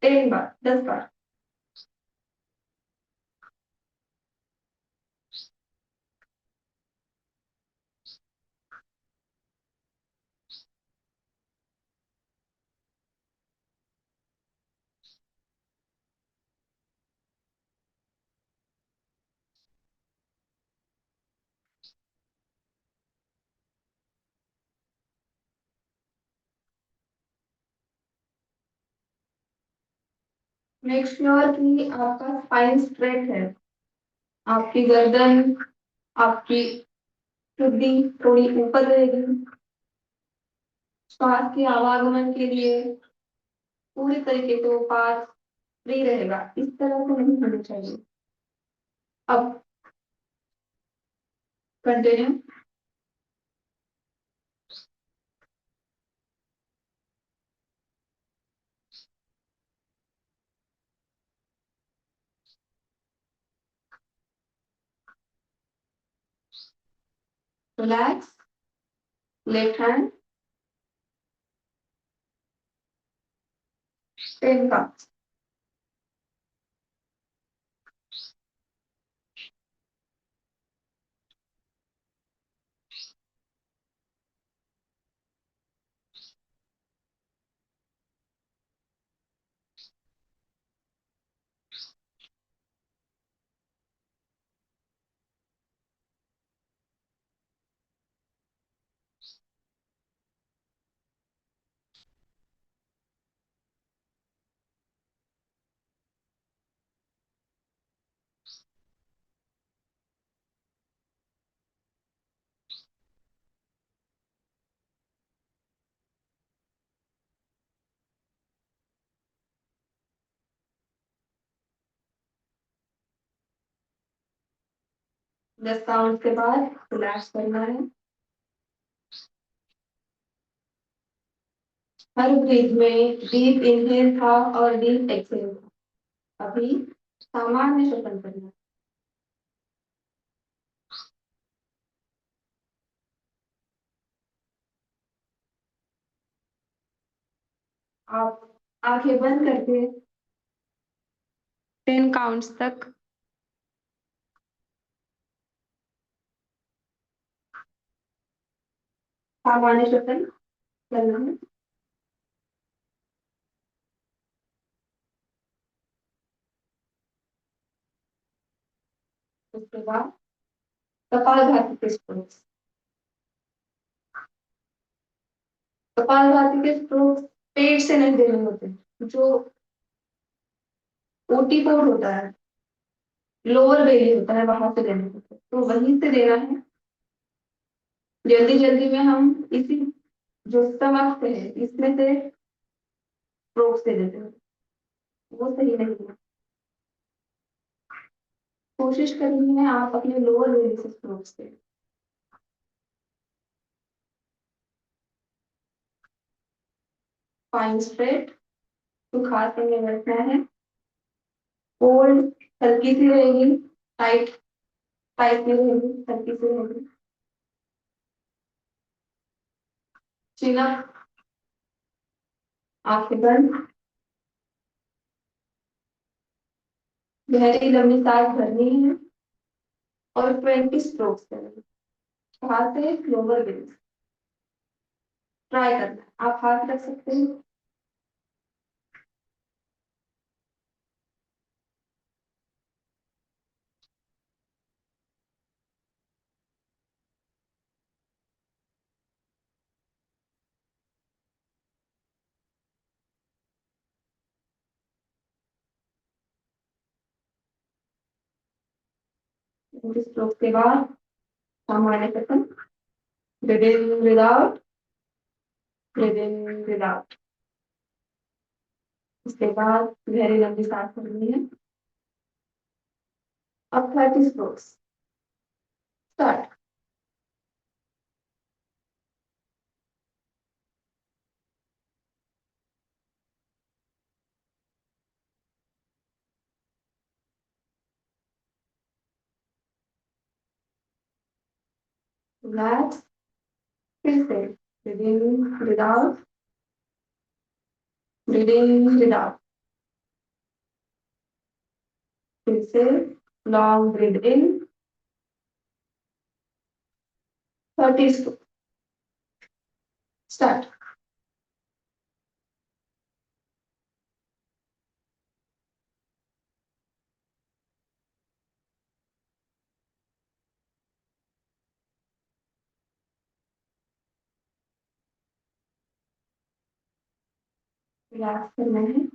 10 बार, 10 बार। मेक श्योर कि आपका स्पाइन स्ट्रेट है, आपकी गर्दन, आपकी ठुड्डी थोड़ी ऊपर रहेगी। श्वास के आवागमन के लिए पूरी तरीके से वो पाथ फ्री रहेगा, इस तरह से नहीं होना चाहिए। अब continue. Relax, left hand 10 counts। दस काउंट के बाद रिलैक्स करना है। हर ब्रीथ में डीप इनहेल था और डीप एक्सहेल था। अभी सामान्य श्वसन करना। आप आंखें बंद करके 10 काउंट्स तक सामान्य श्वसन करना है। उसके बाद कपालभाति के स्ट्रोक्स। कपालभाति के स्ट्रोक्स पेट से नहीं देने होते, जो ओटी पोर्ट होता है, लोअर बेली होता है, वहां से देने होते हैं, तो वहीं से देना है। जल्दी जल्दी में हम इसी जो स्टमक है इसमें से स्ट्रोक्स दे देते हैं, वो सही नहीं है। कोशिश करनी है आप अपने लोअर बेली से स्ट्रोक्स दें। फाइन स्ट्रेट तो खास करके बैठना है। होल्ड हल्की सी रहेगी, टाइट टाइट नहीं रहेगी, हल्की सी रहेगी। चिन अप, आंखें बंद, गहरी लंबी सांस भरनी है और 20 स्ट्रोक्स करनी है। हाथ से लोअर बेस ट्राई करना है। आप हाथ रख सकते हैं। स्ट्रोक्स के बाद सामान्य कथन, breathe in breathe out, breathe in breathe out. उसके बाद गहरी लंबी सांस भरनी है। अब 30 स्ट्रोक्स स्टार्ट। रिलैक्स, फिर से breathe in breathe out, breathe in breathe out. फिर से लॉन्ग ब्रीथ इन, 30 स्टार्ट। रिलैक्स करना है।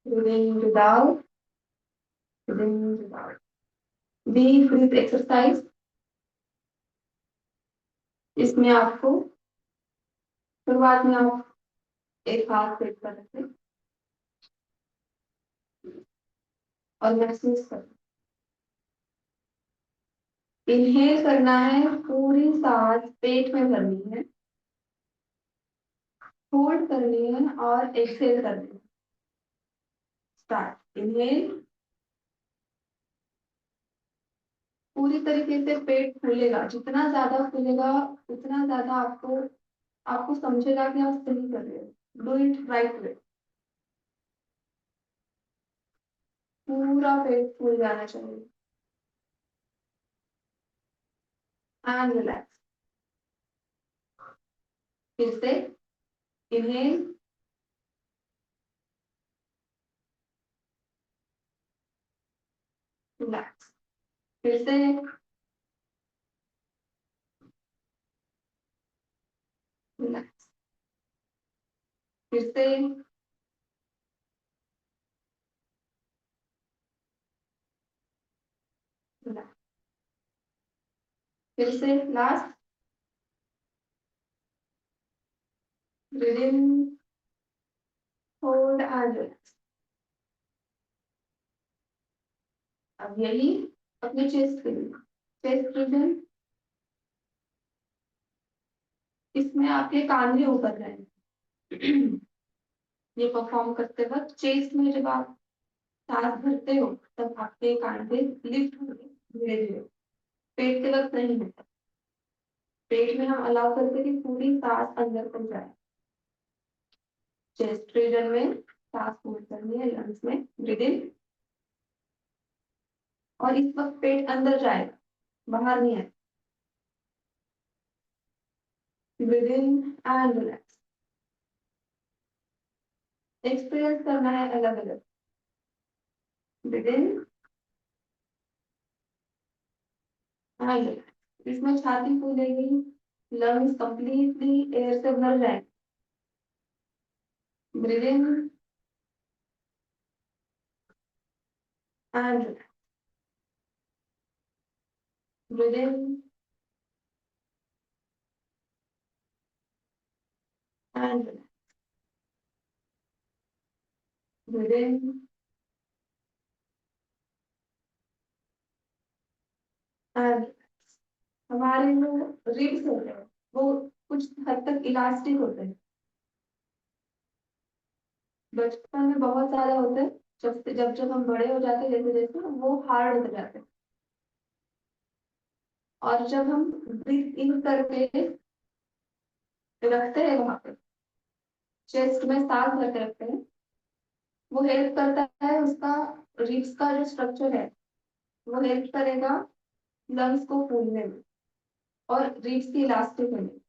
Breathe in breathe out, breathe in breathe out। Deep breath exercise. इसमें आपको शुरुआत में आप एक हाथ पेट पर रखें और महसूस करें। इनहेल करना है, पूरी सांस पेट में भरनी है, होल्ड करनी है और एक्सहेल करनी है। स्टार्ट। इनहेल, पूरी तरीके से पेट फूलेगा, जितना ज्यादा फूलेगा उतना ज्यादा आपको आपको समझेगा कि आप सही कर रहे हो। Do it right way. पूरा पेट फूल जाना चाहिए। And relax. फिर से इनहेल, रिलैक्स। फिर से रिलैक्स। फिर से रिलैक्स। फिर से last. Breathe in, hold and relax. अब यही अपने चेस्ट के लिए, चेस्ट रीजन, इसमें आपके कांधे ऊपर रहेंगे। ये परफॉर्म करते वक्त चेस्ट में जब आप सांस भरते हो तब आपके कांधे लिफ्ट होंगे धीरे धीरे, पेट के वक्त नहीं होता। पेट में हम अलाउ करते कि पूरी सांस अंदर तक जाए। चेस्ट रीजन में सांस होल्ड करनी है, लंग्स में ब्रीथ इन, और इस वक्त पेट अंदर जाएगा, बाहर नहीं है। Breathe in and relax. Experience करना है अलग अलग। ब्रीथ इन एंड इसमें छाती फूलेगी, लंग्स कंप्लीटली एयर से भर जाए। Breathe in and breathe in and breathe in and हमारे जो रिब्स होते हैं वो कुछ हद तक इलास्टिक होते हैं। बचपन में बहुत ज्यादा होते हैं, जब जब जब हम बड़े हो जाते हैं जैसे जैसे वो हार्ड होते जाते हैं। और जब हम ब्रीथ इन करके रखते हैं वहां पे, चेस्ट में सांस भर के रखते हैं, वो हेल्प करता है उसका रिब्स का जो स्ट्रक्चर है वो हेल्प करेगा लंग्स को फूलने में और रिब्स की इलास्टिक होने में।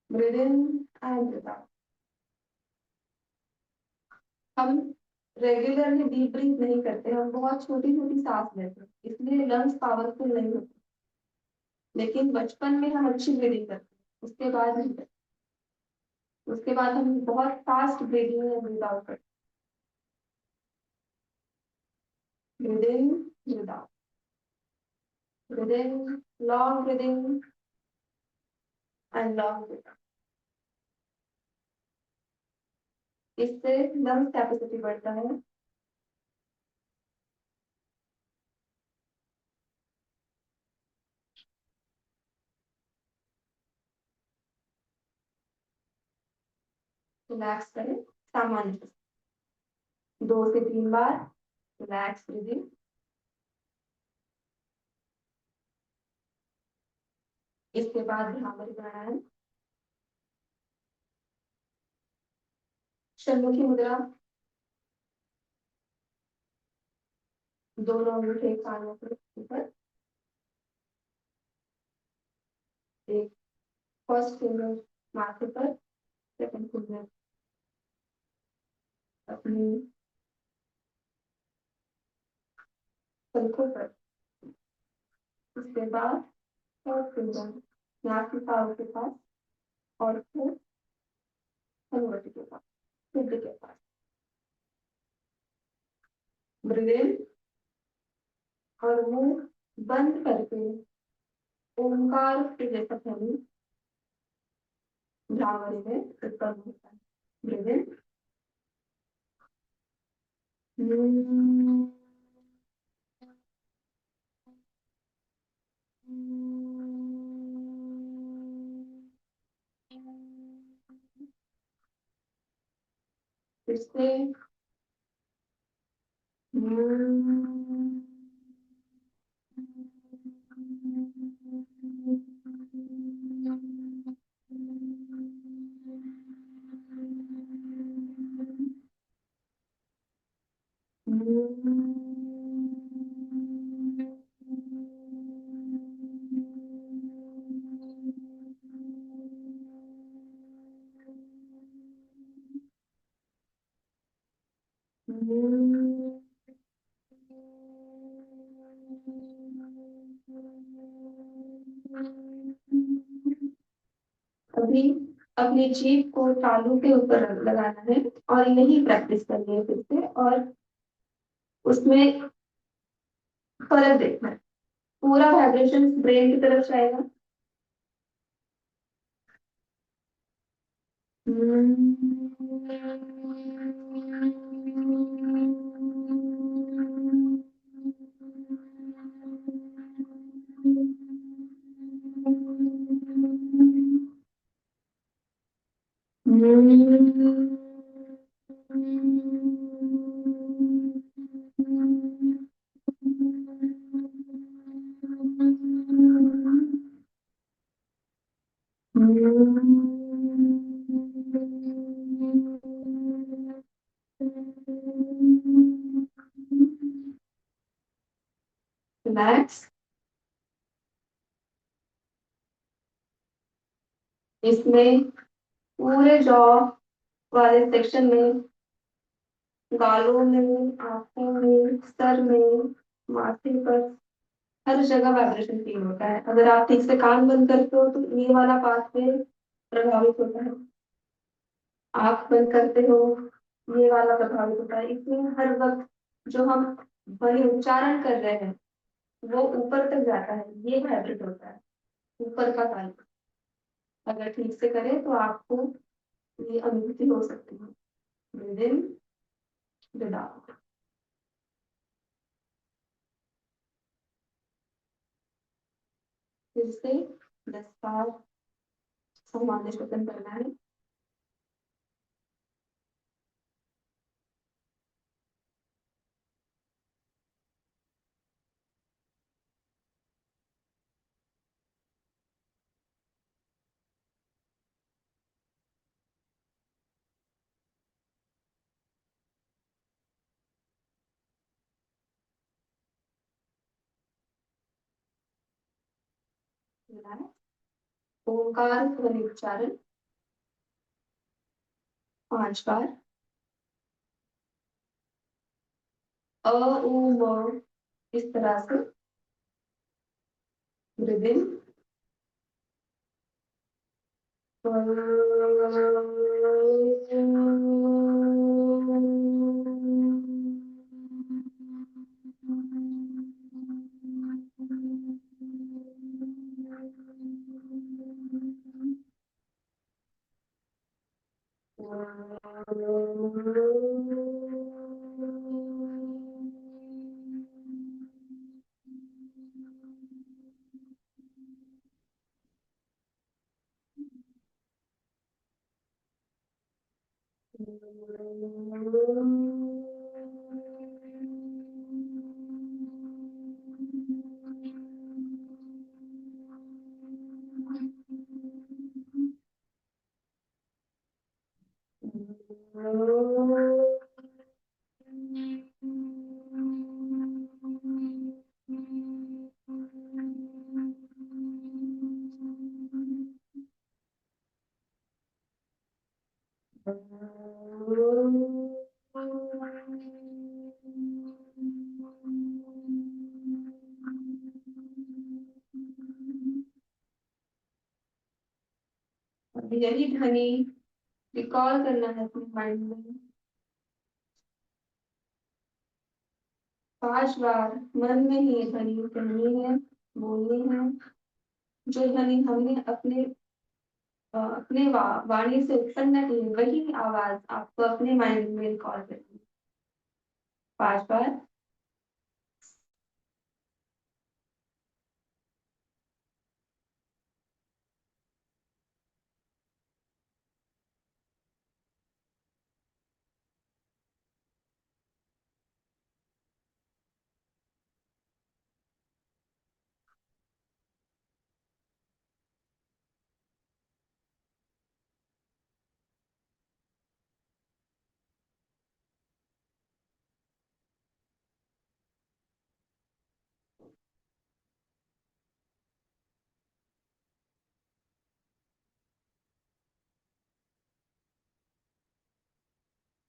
Breathe in and breathe out. हम रेगुलरली डीप ब्रीथ नहीं करते, हम बहुत छोटी छोटी सांस लेते हैं, इसलिए लंग्स पावरफुल नहीं होते। लेकिन बचपन में हम अच्छी ब्रीदिंग करते हैं, उसके बाद नहीं करते। उसके बाद हम बहुत फास्ट ब्रीदिंग या ब्रीथ आउट करते हैं। Breathe in breathe out, breathe in long breathing and long breathe out. इससे लंग्स कैपेसिटी बढ़ता है। रिलैक्स करें सामान्य 2 से 3 बार रिलैक्स ब्रीदिंग। इसके बाद भ्रामरी प्राणायाम, षण्मुखी मुद्रा, दोनों अंगूठे कानों के ऊपर, एक फर्स्ट फिंगर माथे पर, सेकंड फिंगर अपनी पलकों पर। उसके बाद थर्ड फिंगर नाक की तालू के पास और फिर हनुवटी के पास, हृदय के पास। ब्रीथ इन और मुंह बंद करके ओंकार के जैसा ध्वनि भ्रामरी में उत्पन्न होता है। ब्रीथ इन फिर से अभी अपनी जीभ को तालू के ऊपर लगाना है और यही प्रैक्टिस करनी है फिर से, और उसमें फर्क देखना है। पूरा वाइब्रेशन ब्रेन की तरफ जाएगा। रिलैक्स। इसमें पूरे जॉ वाले सेक्शन में, गालों में, आंखों में, सर में, माथे पर, हर जगह वाइब्रेशन फील होता है। अगर आप ठीक से कान बंद करते हो तो ये वाला पाथवे प्रभावित होता है, आंख बंद करते हो ये वाला प्रभावित होता है। इसमें हर वक्त जो हम ध्वनि उच्चारण कर रहे हैं वो ऊपर तक जाता है, ये वाइब्रेट होता है ऊपर का कान। अगर ठीक से करें तो आपको ये अनुभूति हो सकती है। Breathe in, breathe out. फिर से 10 बार सामान्य श्वसन करना है। ओंकार ध्वनि उच्चारण 5 बार। अ उ म इस तरह से ब्रीद इन, यही ध्वनि रिकॉल करना है अपने माइंड में। 5 बार मन में ही ये ध्वनि कहनी है, बोलनी है। जो ध्वनि हमने अपने वाणी से उत्पन्न की वही आवाज आपको अपने माइंड में रिकॉल करनी है 5 बार।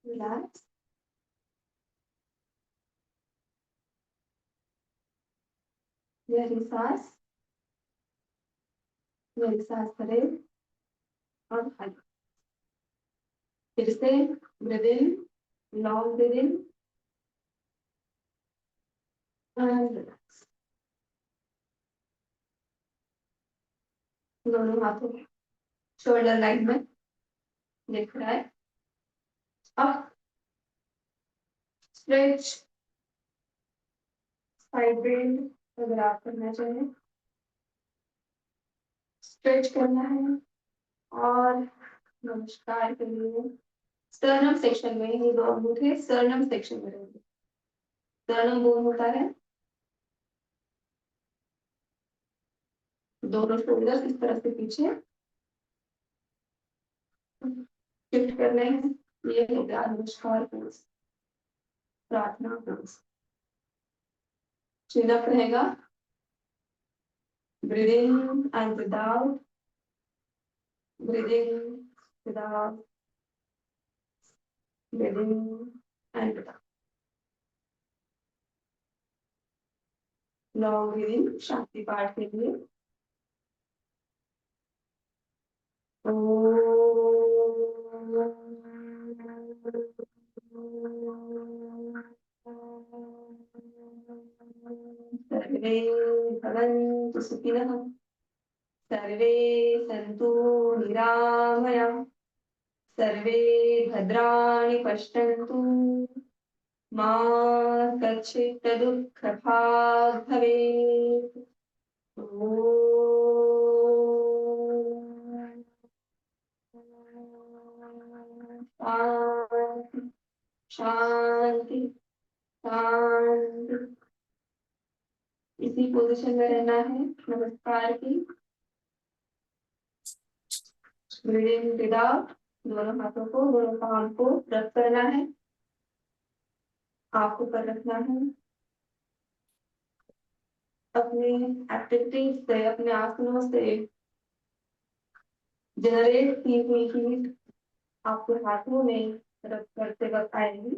रिलैक्स, गहरी सांस, गहरी सांस भरें और खाली। फिर से breathe in, long breathe in and relax. दोनों हाथों शोल्डर लाइन में दिख रहा है। अब स्ट्रेच, साइड बेंड अगर आप करना चाहें स्ट्रेच करना है। और नमस्कार के लिए स्टर्नम सेक्शन में ये 2 अंगूठे स्टर्नम सेक्शन में रहेंगे। स्टर्नम बोन होता है, दोनों शोल्डर इस तरह से पीछे शिफ्ट करने हैं। ये हो गया नमस्कार पोज, प्रार्थना पोज। चिन अप रहेगा, breathe in and breathe out, breathe in, breathe out, breathing and breathe out. Long breathing शांति पाठ के लिए सर्वे भवन्तु सुखिनः सर्वे सन्तु निरामयाः सर्वे भद्राणि पश्यन्तु मा कश्चित् दुःखभाग् भवेत् शांति शांति इसी पोजीशन में रहना है नमस्कार की ब्रीदिंग विदाउट दोनों हाथों को दोनों पाँव को रख करना है आपको कर रखना है अपनी एक्टिविटीज से अपने आसनों से जनरेट की हुई हीट आपके हाथों में रख करते वक्त आएगी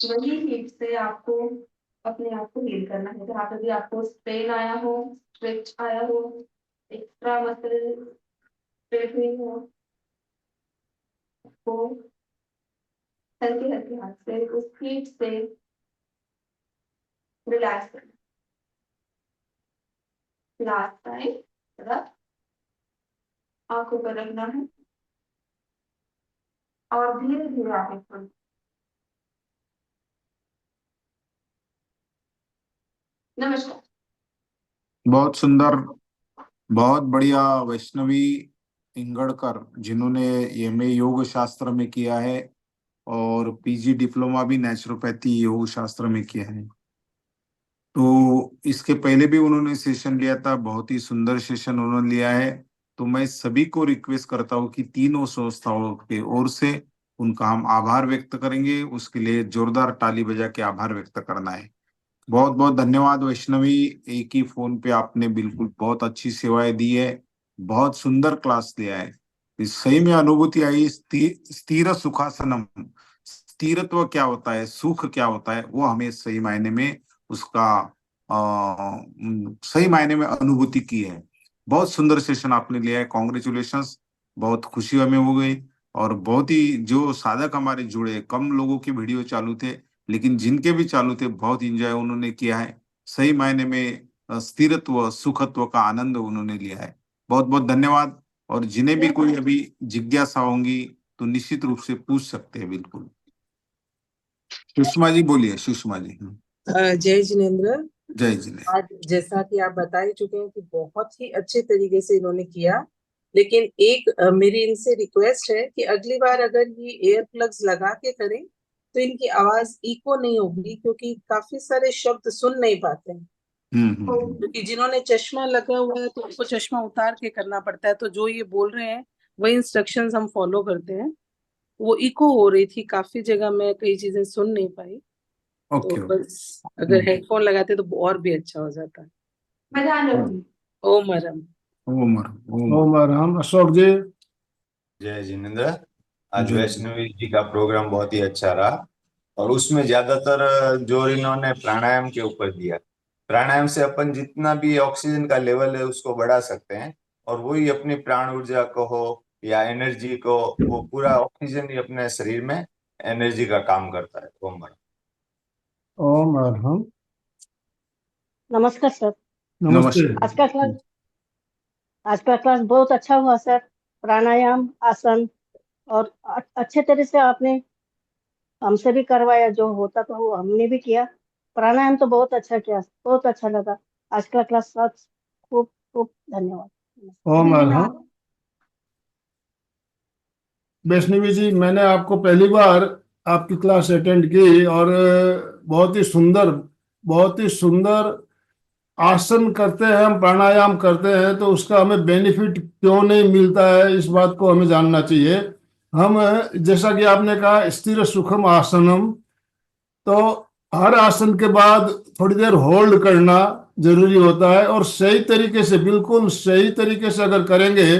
वही हीट से आपको अपने आप को हील करना है जहाँ पे भी आपको स्ट्रेन आया हो स्ट्रेच आया हो एक्स्ट्रा मसल स्ट्रेट हुई हो तो हल्के हल्के हाथ से उस हीट से रिलैक्स करना लास्ट टाइम आंखों पर रखना है और धीरे धीरे आगे खोलना नमस्कार बहुत सुंदर, बहुत बढ़िया वैष्णवी इंगड़कर जिन्होंने एमए योग शास्त्र में किया है और पीजी डिप्लोमा भी नेचुरोपैथी योग शास्त्र में किया है। तो इसके पहले भी उन्होंने सेशन लिया था, बहुत ही सुंदर सेशन उन्होंने लिया है। तो मैं सभी को रिक्वेस्ट करता हूँ कि तीनों संस्थाओं के ओर से उनका हम आभार व्यक्त करेंगे, उसके लिए जोरदार ताली बजा के आभार व्यक्त करना है। बहुत बहुत धन्यवाद वैष्णवी, एक ही फोन पे आपने बिल्कुल बहुत अच्छी सेवाएं दी है, बहुत सुंदर क्लास दिया है। इस सही में अनुभूति आई स्थिर सुखासनम, स्थिरत्व क्या होता है, सुख क्या होता है, वो हमें सही मायने में उसका सही मायने में अनुभूति की है। बहुत सुंदर सेशन आपने लिया है, कॉन्ग्रेचुलेशंस, बहुत खुशी हमें हो गई। और बहुत ही जो साधक हमारे जुड़े, कम लोगों के वीडियो चालू थे लेकिन जिनके भी चालू थे बहुत इंजॉय उन्होंने किया है, सही मायने में स्थिरत्व सुखत्व का आनंद उन्होंने लिया है। बहुत बहुत धन्यवाद। और जिन्हें भी कोई अभी जिज्ञासा होंगी तो निश्चित रूप से पूछ सकते हैं। बिल्कुल सुषमा जी बोलिए। सुषमा जी। जय जिनेन्द्र। जय जिनेन्द्र। आज जैसा कि आप बता ही चुके हैं कि बहुत ही अच्छे तरीके से इन्होंने किया, लेकिन एक मेरी इनसे रिक्वेस्ट है कि अगली बार अगर ये एयर प्लग्स लगा के करें तो इनकी आवाज इको नहीं होगी, क्योंकि काफी सारे शब्द सुन नहीं पाते हैं। क्योंकि जिन्होंने चश्मा लगा हुआ है तो उनको चश्मा उतार के करना पड़ता है, तो जो ये बोल रहे हैं वही इंस्ट्रक्शंस हम फॉलो करते हैं। वो इको हो रही थी काफी जगह, मैं कई चीजें सुन नहीं पाई। तो बस अगर हेडफोन लगाते तो और भी अच्छा हो जाता। ओम हरम। ओम हरम। अशोक जी। जय जिनेन्द्र। आज वैष्णवी जी का प्रोग्राम बहुत ही अच्छा रहा और उसमें ज्यादातर जोर इन्होंने प्राणायाम के ऊपर दिया। प्राणायाम से अपन जितना भी ऑक्सीजन का लेवल है उसको बढ़ा सकते हैं और वही अपनी प्राण ऊर्जा को हो या एनर्जी को, वो पूरा ऑक्सीजन ही अपने शरीर में एनर्जी का काम करता है। ओम हरम। ओम हरम। नमस्कार सर। नमस्ते। आज का क्लास बहुत अच्छा हुआ सर। प्राणायाम, आसन और अच्छे तरह से आपने हमसे भी करवाया, जो होता तो वो हमने भी किया। प्राणायाम तो बहुत अच्छा किया, बहुत अच्छा लगा आज का क्लास। खूब खूब धन्यवाद। ओम हरम। वैष्णवी जी, मैंने आपको पहली बार आपकी क्लास अटेंड की और बहुत ही सुंदर आसन करते हैं हम, प्राणायाम करते हैं, तो उसका हमें बेनिफिट क्यों नहीं मिलता है, इस बात को हमें जानना चाहिए। हम जैसा कि आपने कहा स्थिर सुखम आसनम, तो हर आसन के बाद थोड़ी देर होल्ड करना जरूरी होता है और सही तरीके से, बिल्कुल सही तरीके से अगर करेंगे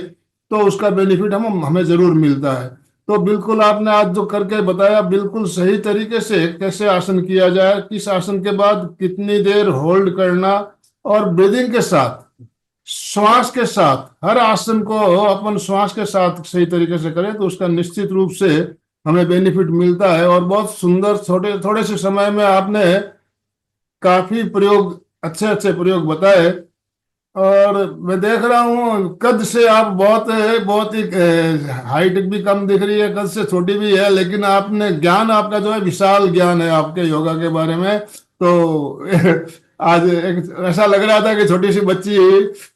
तो उसका बेनिफिट हमें जरूर मिलता है। तो बिल्कुल आपने आज जो करके बताया बिल्कुल सही तरीके से कैसे आसन किया जाए, किस आसन के बाद कितनी देर होल्ड करना, और ब्रीदिंग के साथ, श्वास के साथ, हर आसन को अपन श्वास के साथ सही तरीके से करें तो उसका निश्चित रूप से हमें बेनिफिट मिलता है। और बहुत सुंदर थोड़े से समय में आपने काफी प्रयोग, अच्छे अच्छे प्रयोग बताए। और मैं देख रहा हूँ कद से आप बहुत ही हाइट भी कम दिख रही है, कद से छोटी भी है, लेकिन आपने ज्ञान, आपका जो है विशाल ज्ञान है आपके योगा के बारे में। तो आज एक ऐसा लग रहा था कि छोटी सी बच्ची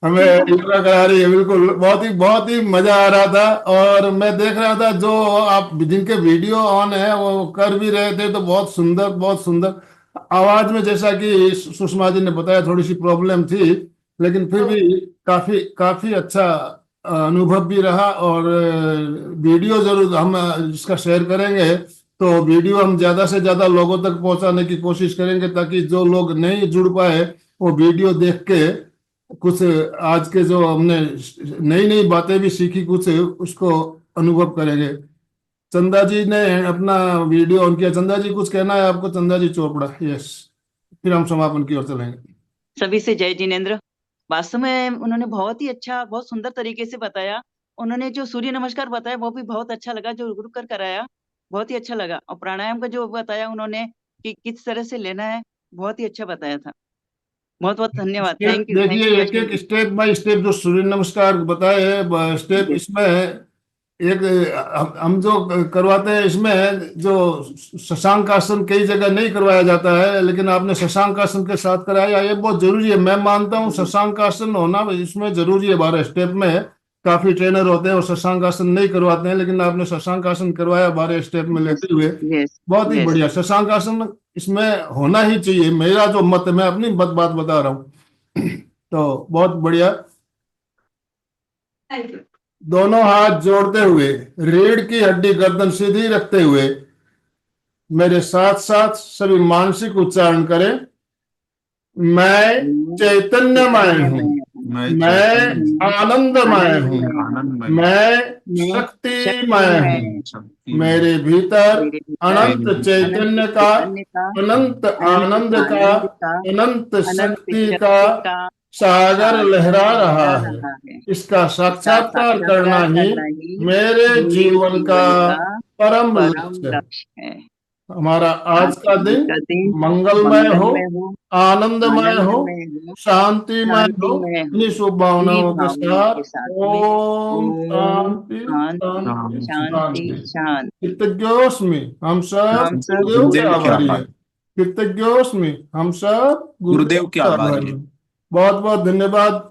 हमें योगा करा रही है। बिल्कुल बहुत ही मजा आ रहा था। और मैं देख रहा था जो आप जिनके वीडियो ऑन है वो कर भी रहे थे, तो बहुत सुंदर आवाज में, जैसा कि सुषमा जी ने बताया, थोड़ी सी प्रॉब्लम थी, लेकिन फिर भी काफी काफी अच्छा अनुभव भी रहा। और वीडियो जरूर हम इसका शेयर करेंगे, तो वीडियो हम ज्यादा से ज्यादा लोगों तक पहुंचाने की कोशिश करेंगे, ताकि जो लोग नहीं जुड़ पाए वो वीडियो देख के कुछ आज के जो हमने नई नई बातें भी सीखी, कुछ उसको अनुभव करेंगे। चंदा जी ने अपना वीडियो ऑन किया। चंदा जी कुछ कहना है आपको? चंदा जी चोपड़ा, यस। फिर हम समापन की ओर चलेंगे। सभी से जय जिनेंद्र। वास्तव में उन्होंने बहुत ही अच्छा, बहुत सुंदर तरीके से बताया। उन्होंने जो सूर्य नमस्कार बताया वो भी बहुत अच्छा लगा, जो रुक रुक कर कराया, बहुत ही अच्छा लगा। और प्राणायाम का जो बताया उन्होंने कि किस तरह से लेना है, बहुत ही अच्छा बताया था। बहुत बहुत धन्यवाद। थैंक यू देखिए, एक वैष्णव एक जी। स्टेप बाय स्टेप जो सूर्य नमस्कार बताए हैं स्टेप, इसमें एक हम जो करवाते हैं, इसमें जो शशांक आसन कई जगह नहीं करवाया जाता है, लेकिन आपने शशांक आसन के साथ कराया, ये बहुत जरूरी है। मैं मानता हूँ शशांक आसन होना इसमें जरूरी है। 12 स्टेप में काफी ट्रेनर होते हैं और शशांक आसन नहीं करवाते हैं, लेकिन आपने शशांक आसन करवाया 12 स्टेप में लेते हुए, यस बहुत ही यस। बढ़िया। शशांक आसन इसमें होना ही चाहिए, मेरा जो मत है, मैं अपनी बात बता रहा हूँ। तो बहुत बढ़िया। Thank you. दोनों हाथ जोड़ते हुए, रीढ़ की हड्डी गर्दन सीधी रखते हुए मेरे साथ साथ सभी मानसिक उच्चारण करें। मैं चैतन्यमय हूँ, मैं आनंदमय हूँ, आनंदमय, मैं शक्तिमय हूँ, मेरे भीतर मेरे भीतर अनंत चैतन्य का, चैतन्य का, अनंत आनंद अनंत का, आनंद का, अनंत अनंत शक्ति शक्ति का का सागर सागर लहरा रहा लहरा है। रहा है। इसका इसका साक्षात्कार करना साक्षात्कार ही करना ही मेरे मेरे जीवन का जीवन का परम परम लक्ष्य है। लक्ष्य है। हमारा आज का दिन का दिन मंगलमय हो, मंगलमय हो, आनंदमय हो, आनंदमय हो, शांतिमय हो। शांतिमय हो। इन्हीं शुभ इन्हीं भावनाओं के भावनाओं साथ के साथ में ओम ओम शांति शांति शांति शांति शांति। शांति। कृतज्ञोस्मि, हम सब हम सब गुरुदेव के गुरुदेव के आभारी आभार। हैं। कृतज्ञोस्मि, हम सब गुरुदेव के आभारी हैं। बहुत बहुत धन्यवाद।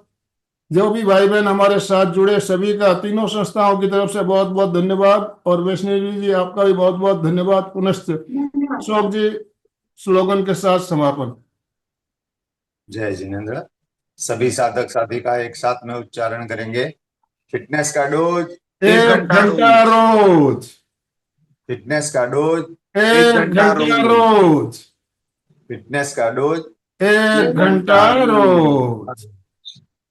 जो भी भाई बहन हमारे साथ जुड़े, सभी का तीनों संस्थाओं की तरफ से बहुत बहुत धन्यवाद। और वैष्णवी जी आपका भी बहुत बहुत धन्यवाद पुनश्च। अशोक जी स्लोगन के साथ समापन। जय जिनेंद्र। सभी साधक साधिका एक साथ में उच्चारण करेंगे। फिटनेस का डोज 1 घंटा रोज, फिटनेस का डोज 1 घंटा रोज, फिटनेस का डोज 1 घंटा रोज।